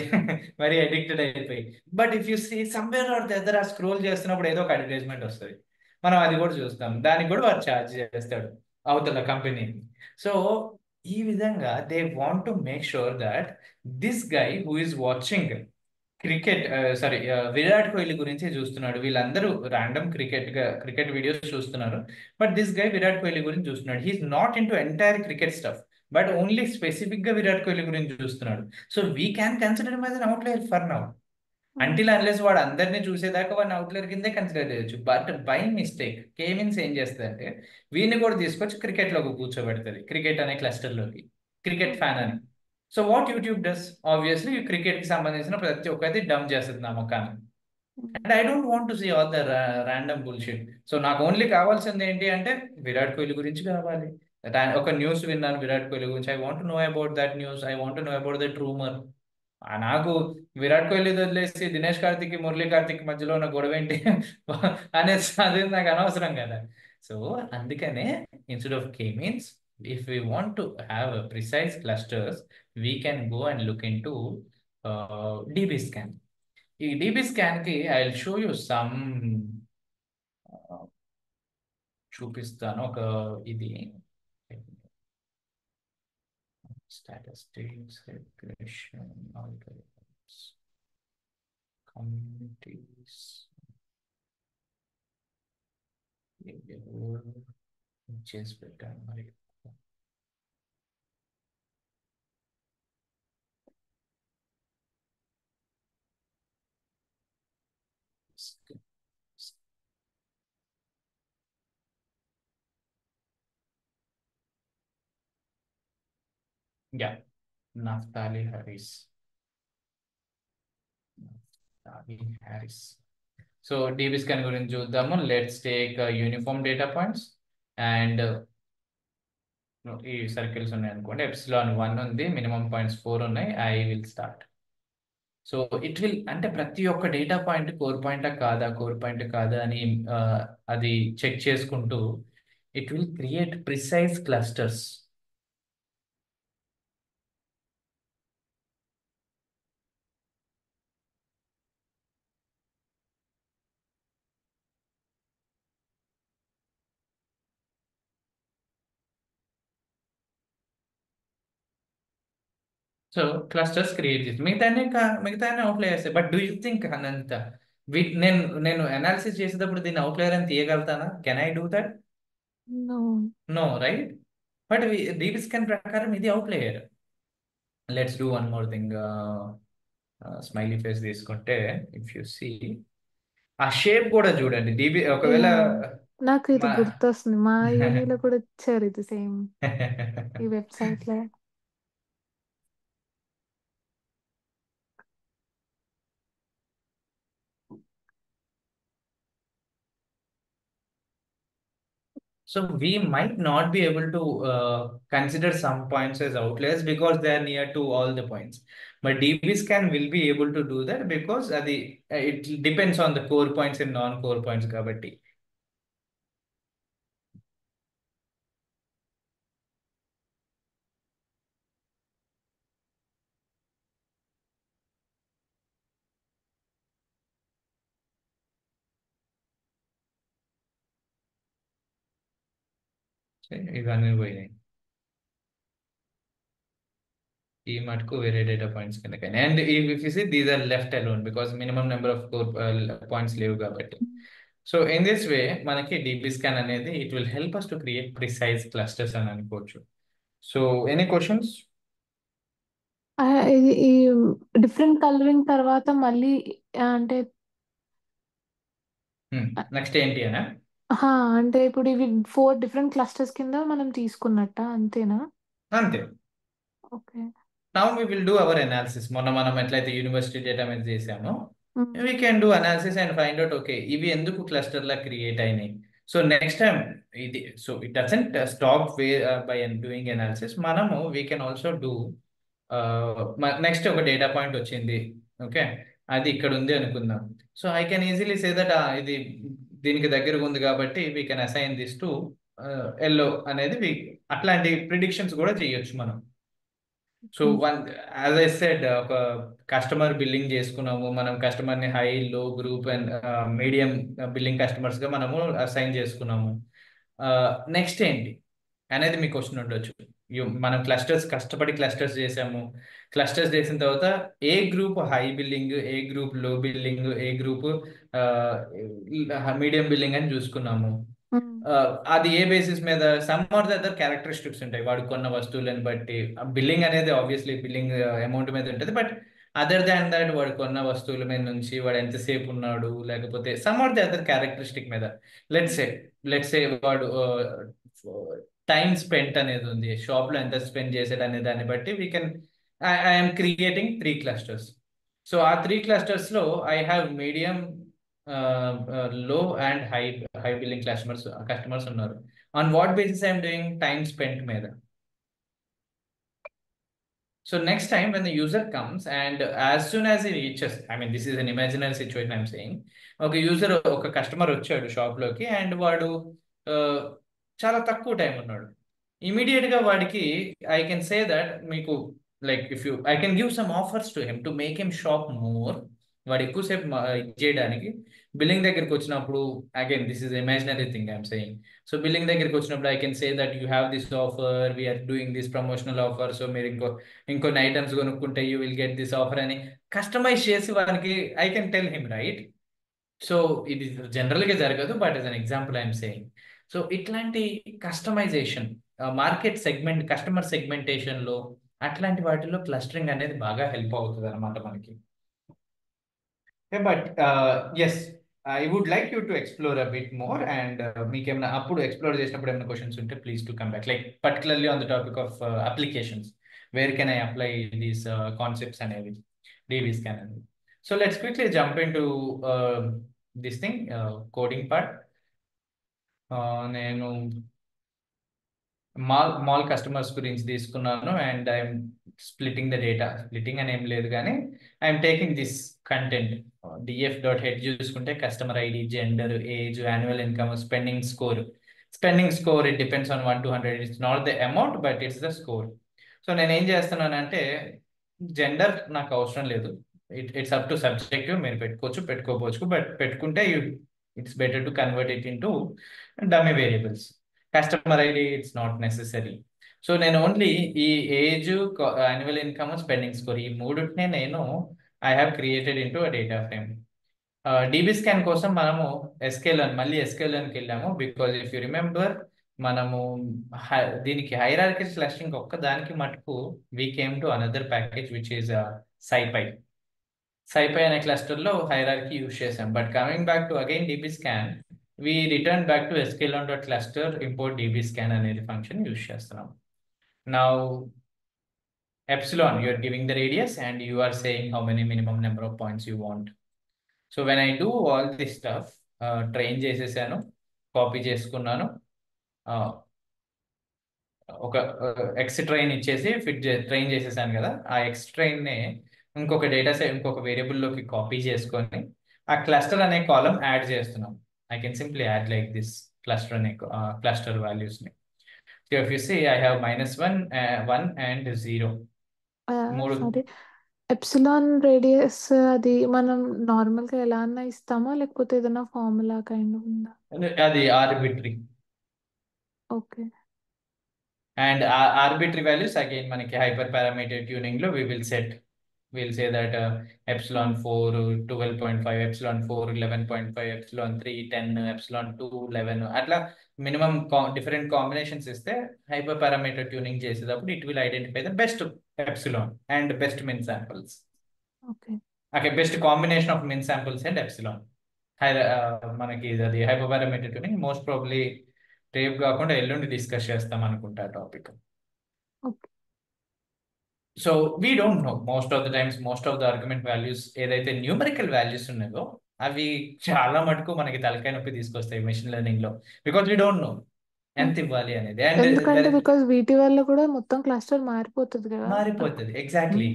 [SPEAKER 3] మరి అడిక్టెడ్ అయిపోయి. But if you see somewhere or దగ్గర స్క్రోల్ చేస్తున్నప్పుడు ఏదో ఒక అడ్వర్టైజ్మెంట్ వస్తుంది, మనం అది కూడా చూస్తాం. దానికి కూడా వాడు ఛార్జ్ చేస్తాడు అవతల కంపెనీ. సో ఈ విధంగా they want to make sure that this guy who is watching cricket sorry Virat Kohli గురించి చూస్తున్నాడు. వీళ్ళందరూ ర్యాండమ్ క్రికెట్ వీడియోస్ చూస్తున్నారు. But this guy Virat Kohli గురించి చూస్తున్నాడు. He is not into entire cricket stuff, but only specific గా విరాట్ కోహ్లీ గురించి చూస్తున్నాడు. So we can consider as an outlier for now. Until unless వాడు అందరినీ చూసేదాకా వాడిని అవుట్లైర్ కిందే కన్సిడర్ చేయొచ్చు. బట్ బై మిస్టేక్ కేమిన్స్ ఏం చేస్తుందంటే వీడిని కూడా తీసుకొచ్చి క్రికెట్ లోకి కూర్చోబెడుతుంది, క్రికెట్ అనే క్లస్టర్ లోకి, క్రికెట్ ఫ్యాన్ అని. So what YouTube does obviously cricket కి సంబంధించిన ప్రతి ఒక్కటి డంప్ చేస్తుంది నా మొక్కాన్ని. And I don't want to see all the random bullshit. So నాకు ఓన్లీ కావాల్సింది ఏంటి అంటే విరాట్ కోహ్లీ గురించి కావాలి. ఒక న్యూస్ విన్నాను విరాట్ కోహ్లీ గురించి, I want know about that news, I want know about that rumour. నాకు విరాట్ కోహ్లీ వదిలేసి దినేష్ కార్తిక్ మురళీ కార్తిక్ మధ్యలో ఉన్న గొడవ ఏంటి అనేది అది నాకు అనవసరం కదా. సో అందుకనే instead of K means if we want to have precise clusters we can go and look in to dB scan. ఈ డిబి స్కాన్ కి I will show you some, చూపిస్తాను ఒక ఇది statistics, regression, algorithms, communities, చేసి పెట్టాను మరి. Yeah Naftali Harris. So DB scan గురించి చూద్దాము. Let's take uniform data points and ఈ సర్కిల్స్ ఉన్నాయి అనుకోండి. ఎప్సిలాన్ 1 ఉంది, మినిమం పాయింట్స్ 4 ఉన్నాయి. I will start. So it will అంటే ప్రతి ఒక్క డేటా పాయింట్ కోర్ పాయింట్ కాదా అని అది చెక్ చేసుకుంటూ it will create precise clusters. So clusters create చేసి మిగతా అవుట్లే చేస్తాయి. But do you think Anantha నేను నేను అనాలిసిస్ చేసేటప్పుడు దీన్ని అవుట్లైర్ అని తీయగలుగుతానా? Can I do that?
[SPEAKER 2] No.
[SPEAKER 3] No right. But DB scan ప్రకారం ఇది outlier. Let's do one more thing. Smiley face తీసుకుంటే ఇఫ్ యు సీ ఆ షేప్ కూడా చూడండి. డిబి ఒకవేళ
[SPEAKER 2] యా నాకు ఇది
[SPEAKER 3] మా
[SPEAKER 2] గుర్తొస్తుంది, మా యూనిలో కూడా ఇచ్చారు ఇది సేమ్ ఈ వెబ్సైట్ లో.
[SPEAKER 3] So we might not be able to consider some points as outliers because they are near to all the points. But DB scan will be able to do that because it depends on the core points and non-core points. Kabatti. ఇవన్నీ పోయినాయి ఈ మటుకు వేరే data points కింద. And if you see these are left alone because minimum number of core points లేవు కాబట్టి. So in this way మనకి DB scan అనేది it will help us to create precise clusters అని అనుకోవచ్చు. So any questions?
[SPEAKER 2] ఇది ఈ different colouring తర్వాత మళ్ళీ అంటే
[SPEAKER 3] నెక్స్ట్ ఏంటి అనా?
[SPEAKER 2] అంటే ఇప్పుడు ఇవి 4 డిఫరెంట్ క్లస్టర్స్ కింద మనం తీసుకున్నట్టా అంతేనా?
[SPEAKER 3] అంతే.
[SPEAKER 2] Okay.
[SPEAKER 3] Now we will do our analysis. మొన్న మనం ఎట్లయితే యూనివర్సిటీ డేటా మీద చేసామో
[SPEAKER 2] Hmm.
[SPEAKER 3] We can do analysis and find out okay ఇవి ఎందుకు క్లస్టర్ లా క్రియేట్ అయినాయి. సో నెక్స్ట్ టైం ఇది so it doesn't stop way by doing analysis. మనము we can also do next ఒక డేటా పాయింట్ వచ్చింది ఓకే అది ఇక్కడ ఉంది అనుకుందాం. So I can easily say that ఇది దీనికి దగ్గరగా ఉంది కాబట్టి we can assign this to yellow అనేది అట్లాంటి ప్రిడిక్షన్స్ కూడా చేయొచ్చు మనం. So
[SPEAKER 2] Okay.
[SPEAKER 3] One as I said ఒక కస్టమర్ బిల్లింగ్ చేసుకున్నాము మనం కస్టమర్ని హై లో గ్రూప్ అండ్ మీడియం బిల్లింగ్ కస్టమర్స్గా మనము అసైన్ చేసుకున్నాము. నెక్స్ట్ ఏంటి అనేది మీ క్వశ్చన్ ఉండొచ్చు. మనం క్లస్టర్స్ కష్టపడి క్లస్టర్స్ చేసాము. క్లస్టర్స్ చేసిన తర్వాత ఏ గ్రూప్ హై బిల్లింగ్ ఏ గ్రూప్ లో బిల్లింగ్ ఏ గ్రూప్ మీడియం బిల్లింగ్ అని చూసుకున్నాము.
[SPEAKER 2] Hmm.
[SPEAKER 3] అది ఏ బేసిస్ మీద some or the other characteristics ఉంటాయి వాడు కొన్న వస్తువులను బట్టి. బిల్లింగ్ అనేది ఆబ్వియస్లీ బిల్లింగ్ అమౌంట్ మీద ఉంటుంది బట్ అదర్ దాన్ దట్ వాడు కొన్న వస్తువుల మీద నుంచి వాడు ఎంతసేపు ఉన్నాడు లేకపోతే some or the other characteristic మీద లెట్స్ సే వాడు టైం స్పెంట్ అనేది ఉంది షాప్ లో ఎంత స్పెండ్ చేసాడు అనే దాన్ని బట్టి we can I'm creating 3 clusters. So ఆ 3 క్లస్టర్స్ లో ఐ హ్యావ్ మీడియం లో అండ్ హై బిల్లింగ్ కస్టమర్స్ ఉన్నారు. On what basis I'm doing time spent మీద. So next time when the user comes and as soon as he reaches, I mean this is an imaginary situation I'm saying. ఒక customer వచ్చాడు shop లోకి and వాడు చాలా తక్కువ time ఉన్నాడు. Immediate గా వాడికి ఐ కెన్ సే దట్ మీకు like if you I can give some offers to him to make him shop more. వాడు ఎక్కువసేపు చేయడానికి బిల్లింగ్ దగ్గరికి వచ్చినప్పుడు again this is imaginary thing I'm saying. So billing దగ్గరికి వచ్చినప్పుడు I can say that you have this offer we're doing this promotional offer. So మీరు ఇంకొన్ని items కొనుక్కుంటే you will get this offer అని కస్టమైజ్ చేసి వానికి I can tell him right. So ఇది జనరల్గా జరగదు but is an example I'm saying. So ఇట్లాంటి customization market segment customer segmentation లో అట్లాంటి వాటిలో క్లస్టరింగ్ అనేది బాగా హెల్ప్ అవుతుంది అనమాట మనకి. But as I would like you to explore a bit more and మీకు ఏమైనా అప్పుడు ఎక్స్ప్లోర్ చేసినప్పుడు ఏమైనా క్వశ్చన్స్ ఉంటే please to come back like particularly on the topic of applications where can I apply these concepts అనేవి DB scan అనేవి. So let's quickly jump into this thing coding part. నేను mall customers గురించి తీసుకున్నాను and I'm splitting the data. Splitting అని ఏం లేదు కానీ I'm taking this content df.head చూసుకుంటే customer ID gender age annual income spending score it depends on 1 to 100. It's not the amount but it's the score. So నేను ఏం చేస్తున్నానంటే gender నాకు అవసరం లేదు. It's up to subjective. మీరు పెట్టుకోవచ్చు but పెట్టుకుంటే it's better to convert it into dummy variables. Customer ID it's not necessary. So నేను ఓన్లీ ఈ age annual income spending score ఈ మూడునే నేను I have created into a data frame. DB scan కోసం మనము మళ్ళీ SQLకి వెళ్ళాము బికాజ్ ఇఫ్ యూ రిమెంబర్ మనము దీనికి హైరార్కికల్ క్లస్టరింగ్ ఒక్క దానికి మటుకు we came to another package which is SciPy అనే క్లస్టర్లో హైరార్కీ యూజ్ చేసాం. But coming back to again DB scan we return back to sklearn.cluster import DB scan అనేది function use చేస్తున్నాం. Now epsilon you are giving the radius and you are saying how many minimum number of points you want. So when I do all this stuff train చేసేసాను copy చేసుకున్నాను ఒక X train ఇచ్చేసి train చేసేసాను కదా. ఆ X ట్రైన్నే ఇంకొక వేరియబుల్లోకి copy చేసుకొని ఆ క్లస్టర్ అనే కాలం యాడ్ చేస్తున్నాం. I can simply add like this cluster values. So if you see I have -1, 1 and 0.
[SPEAKER 2] Sorry epsilon radius అది మనం నార్మల్గా ఎలా అన్నా ఇస్తామా లేకపోతే ఏదైనా ఫార్ములా కైండ్ ఉందా?
[SPEAKER 3] అది arbitrary.
[SPEAKER 2] Okay.
[SPEAKER 3] And arbitrary values again మనకి హైపర్ పారామీటర్ ట్యూనింగ్ లో we'll say that epsilon 4 12.5 epsilon 4 11.5 epsilon 3 10 epsilon 2 11 అట్లా మినిమం డిఫరెంట్ కాంబినేషన్స్ ఇస్తే హైపర్ పారామీటర్ ట్యూనింగ్ చేసేటప్పుడు it will identify the best epsilon and best min samples.
[SPEAKER 2] Okay.
[SPEAKER 3] Best combination of min samples and epsilon. మనకి అది హైపోపారామీటర్ tuning most probably రేపు కాకుండా ఎల్లుండి discuss చేస్తాం అనుకుంటా topic.
[SPEAKER 2] Okay.
[SPEAKER 3] So we don't know most of the times most of the argument values ఏదైతే numerical values ఉన్నాయో అవి చాలా మటుకు మనకి తలకాయ నొప్పి తీసుకొస్తాయి మెషిన్ లెర్నింగ్ లో, బికాస్ వీ డోంట్ నో ఎంత ఇవ్వాలి అనేది. అండ్
[SPEAKER 2] ఎందుకంటే బికాస్ వీటి వల్ల కూడా మొత్తం క్లస్టర్ మారిపోతుంది కదా.
[SPEAKER 3] మారిపోతుంది exactly.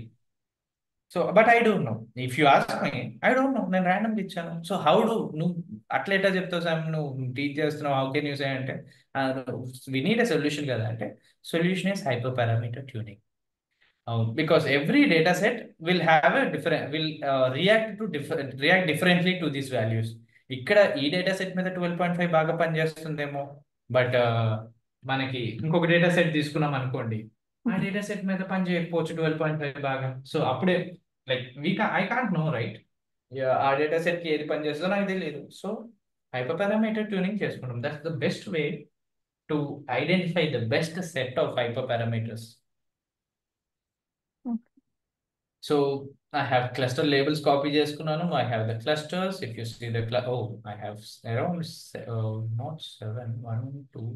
[SPEAKER 3] So but I don't know, if you ask me I don't know, నేను ర్యాండమ్ ఇచ్చాను. సో హౌ డు నువ్వు అట్లా ఎట్లా చెప్తావు సార్, నువ్వు టీచ్ చేస్తున్నావు, హౌ కెన్ యూ సే అంటే వి నీడ్ ఎ సొల్యూషన్ కదా అంటే solution is hyper parameter tuning. Because every data set will have a different, will react differently to these values. ఇక్కడ ఈ డేటా సెట్ మీద 12.5 బాగా పనిచేస్తుందేమో, but మనకి ఇంకొక డేటా సెట్ తీసుకున్నాం అనుకోండి, ఆ డేటా సెట్ మీద పని చేయకపోవచ్చు 12.5 బాగా. సో అప్పుడే like I can't know right, ఆ డేటా సెట్ కి ఏది పని చేస్తుందో నాకు తెలియదు. సో హైపర్ పారామీటర్ ట్యూనింగ్ చేసుకుంటాం. That's the best way to identify the best set of hyperparameters. So I have cluster labels copy చేసుకున్నాను. I have the clusters. If you see the I have around not 7, 1, 2,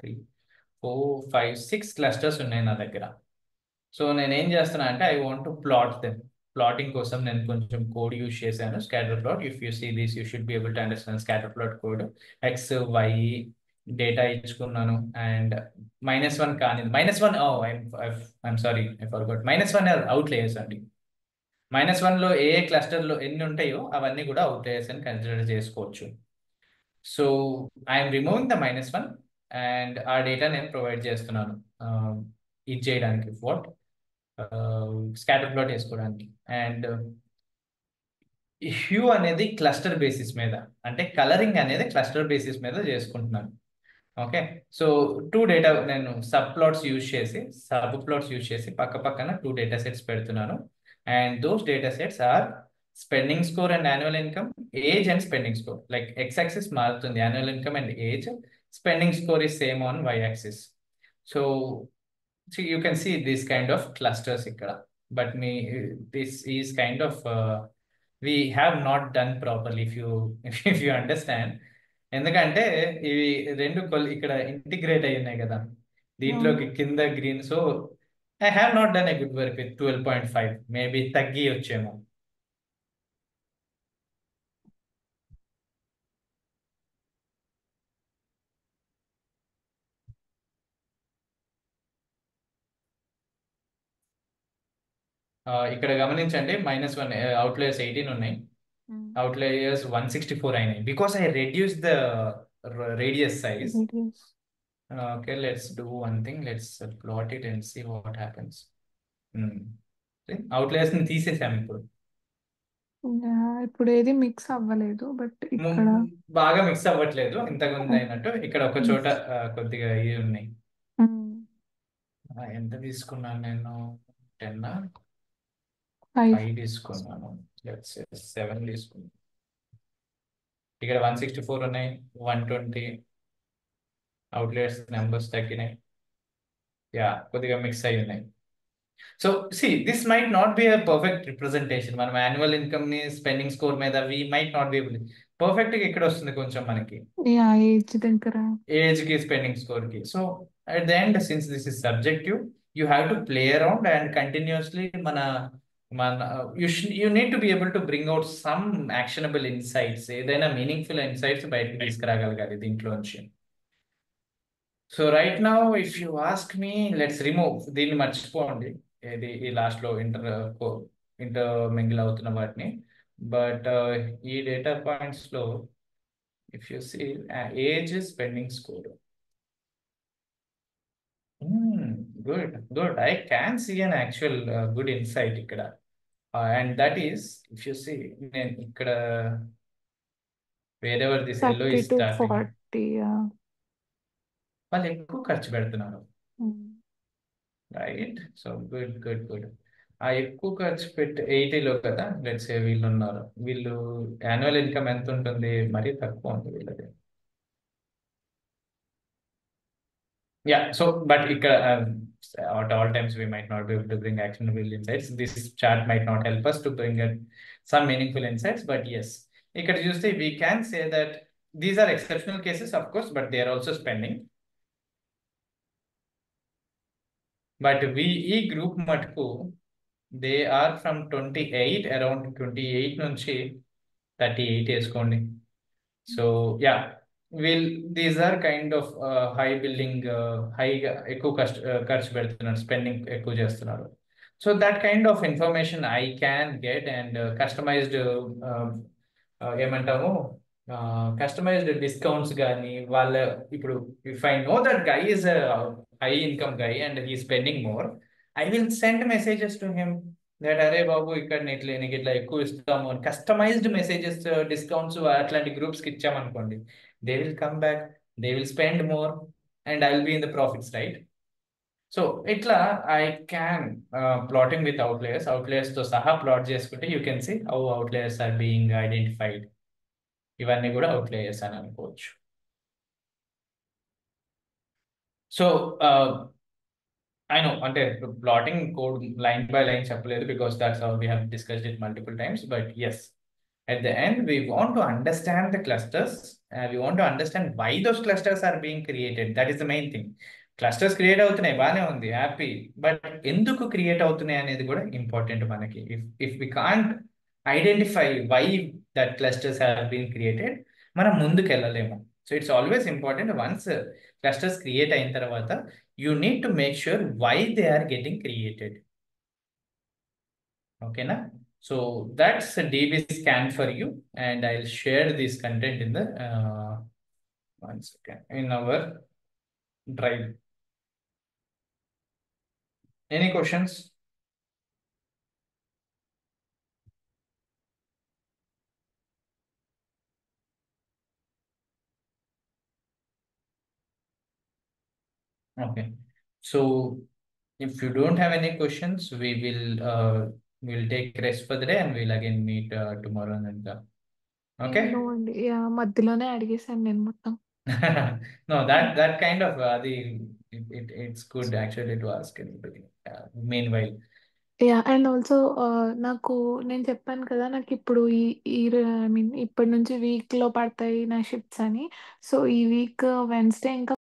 [SPEAKER 3] 3, 4, 5, 6 clusters ఉన్నాయి నా దగ్గర. So నేను ఏం చేస్తున్నా అంటే I want to plot them. Plotting కోసం నేను కొంచెం కోడ్ యూజ్ చేశాను, scatter plot. If you see this you should be able to understand scatter plot code. X Y data ఇచ్చుకున్నాను అండ్ -1 కానీ -1 I'm sorry I forgot, -1 outliers అండి. -1 లో ఏ cluster లో ఎన్ని ఉంటాయో అవన్నీ కూడా అవుట్లేయర్స్ అని కన్సిడర్ చేసుకోవచ్చు. So I'm removing the -1 and ఆ డేటా నేను ప్రొవైడ్ చేస్తున్నాను ఇది చేయడానికి, వాట్ స్కాటర్ ప్లాట్ వేసుకోవడానికి. అండ్ హ్యూ అనేది క్లస్టర్ బేసిస్ మీద, అంటే కలరింగ్ అనేది క్లస్టర్ బేసిస్ మీద చేసుకుంటున్నాను. ఓకే, సో డేటా నేను సబ్ ప్లాట్స్ యూజ్ చేసి పక్క పక్కన 2 డేటా సెట్స్ పెడుతున్నాను. And those data sets are spending score and annual income, age and spending score. Like x axis మారుతుంది, annual income and age, spending score is same on y axis. So you can see this kind of clusters ikkada, but this is kind of we have not done properly, if you understand. ఎందుకంటే ఇవి రెండు ఇక్కడ integrate అయి ఉన్నాయి కదా దీంట్లోకి కింద green. So I have not done a good work with 12.5, maybe తగ్గి వచ్చేమో. ఇక్కడ గమనించండి, -1 అవుట్లేయర్స్ 18 ఉన్నాయి, అవుట్లేయర్స్ 164 అయినాయి, because I reduce the radius size. Okay, let's do one thing. Let's plot it and see what happens. Outliers ని తీసేసాము ఇప్పుడు.
[SPEAKER 2] ఇప్పుడు ఏది mix అవ్వలేదు, బట్ ఇక్కడ
[SPEAKER 3] బాగా మిక్స్ అవ్వట్లేదు ఇంతకుముందు అయినట్టు. ఇక్కడ ఒక చోట కొద్దిగా ఇవి ఉన్నాయి. ఎంత తీసుకున్నాను నేను, 10 5 తీసుకున్నాను, 7 తీసుకున్నాను. ఇక్కడ 164 ఉన్నాయి, 120 అవుట్లేయర్స్ నెంబర్స్ తగ్గినాయి. కొద్దిగా మిక్స్ అయి ఉన్నాయి. So this might not be a perfect representation. మనం యాన్యువల్ ఇన్కమ్ ని స్పెండింగ్ స్కోర్ మీద we might not be able. Perfect గా ఇక్కడ వస్తుంది కొంచెం మనకి ఏజ్ కి స్పెండింగ్ స్కోర్ కి. So at the end, since this is subjective, you have to play around and continuously you need to be able to bring out some actionable insights, ఏదైనా meaningful insights బయటకు తీసుకురాగలగాలి దీంట్లోంచి. So right now if you ask me, let's remove, దీన్ని మర్చిపోండి, ఇది ఈ last లో inter mingle అవుతున్న వాటిని. బట్ ఈ డేటా పాయింట్స్ లో if you see age spending score, good, I can see an actual good insight ఇక్కడ. And that is, if you see, నేను ఇక్కడ wherever this yellow is starting, వాళ్ళు ఎక్కువ ఖర్చు పెడుతున్నారు, రైట్? So good. ఆ ఎక్కువ ఖర్చు పెట్టి 80లో కదా, లెట్స్ సే వీళ్ళు ఉన్నారు, వీళ్ళు యాన్యువల్ ఇన్కమ్ ఎంత ఉంటుంది, మరీ తక్కువ ఉంది వీళ్ళది. So but at all times we might not be able to bring actionable insights. This chart might not help us to bring some meaningful insights, but yes, ఇక్కడ చూస్తే we can say that these are exceptional cases, of course, but they are also spending. But ఈ group మటుకు they are from 28, around 28 నుంచి 38 వేసుకోండి. So yeah these are kind of high building, హైగా ఎక్కువ ఖర్చు పెడుతున్నారు, స్పెండింగ్ ఎక్కువ చేస్తున్నారు. So that kind of information I can get and customized ఏమంటాము కస్టమైజ్డ్ డిస్కౌంట్స్ కానీ వాళ్ళ ఇప్పుడు if I know that guy is high income guy and he spending more, I will send messages to him that అరే బాబు ఇక్కడ నీకు ఇట్లా ఎక్కువ ఇస్తాము అని కస్టమైజ్డ్ మెసేజెస్ డిస్కౌంట్స్ అట్లాంటి గ్రూప్స్కి ఇచ్చామనుకోండి, they will come back, they will spend more and I will be in the profits, right? So ఇట్లా I can plotting with outliers తో సహా ప్లాట్ చేసుకుంటే you can see how outliers are being identified. ఇవన్నీ కూడా outliers అని అనుకోవచ్చు. So I know అంటే plotting code line by line చెప్పలేదు because that's how we have discussed it multiple times. But yes, at the end we want to understand the clusters, we want to understand why those clusters are being created. That is the main thing. Clusters create అవుతున్నాయి బాగానే ఉంది, happy, but ఎందుకు create అవుతున్నాయి అనేది కూడా important మనకి. If we can't identify why that clusters have been created, మనం ముందుకు వెళ్ళలేము. So it's always important, once clusters create అయిన తర్వాత you need to make sure why they are getting created. ఓకేనా? So that's a DB scan for you, and I'll share this content in the one second in our drive. Any questions? Okay, so if you don't have any questions, we'll take rest for the day and we'll again meet tomorrow. And okay.
[SPEAKER 2] No అండి, మధ్యలోనే అడిగేసాను నేను మొత్తం.
[SPEAKER 3] No, that kind of it's good actually to ask in the beginning. Meanwhile,
[SPEAKER 2] and also నాకు నేను చెప్పాను కదా, నాకు ఇప్పుడు ఐ మీన్ ఇప్పటి నుంచి వీక్లో పడతాయి నా షిఫ్ట్స్ అని. సో ఈ వీక్ వెన్స్డే ఇంకా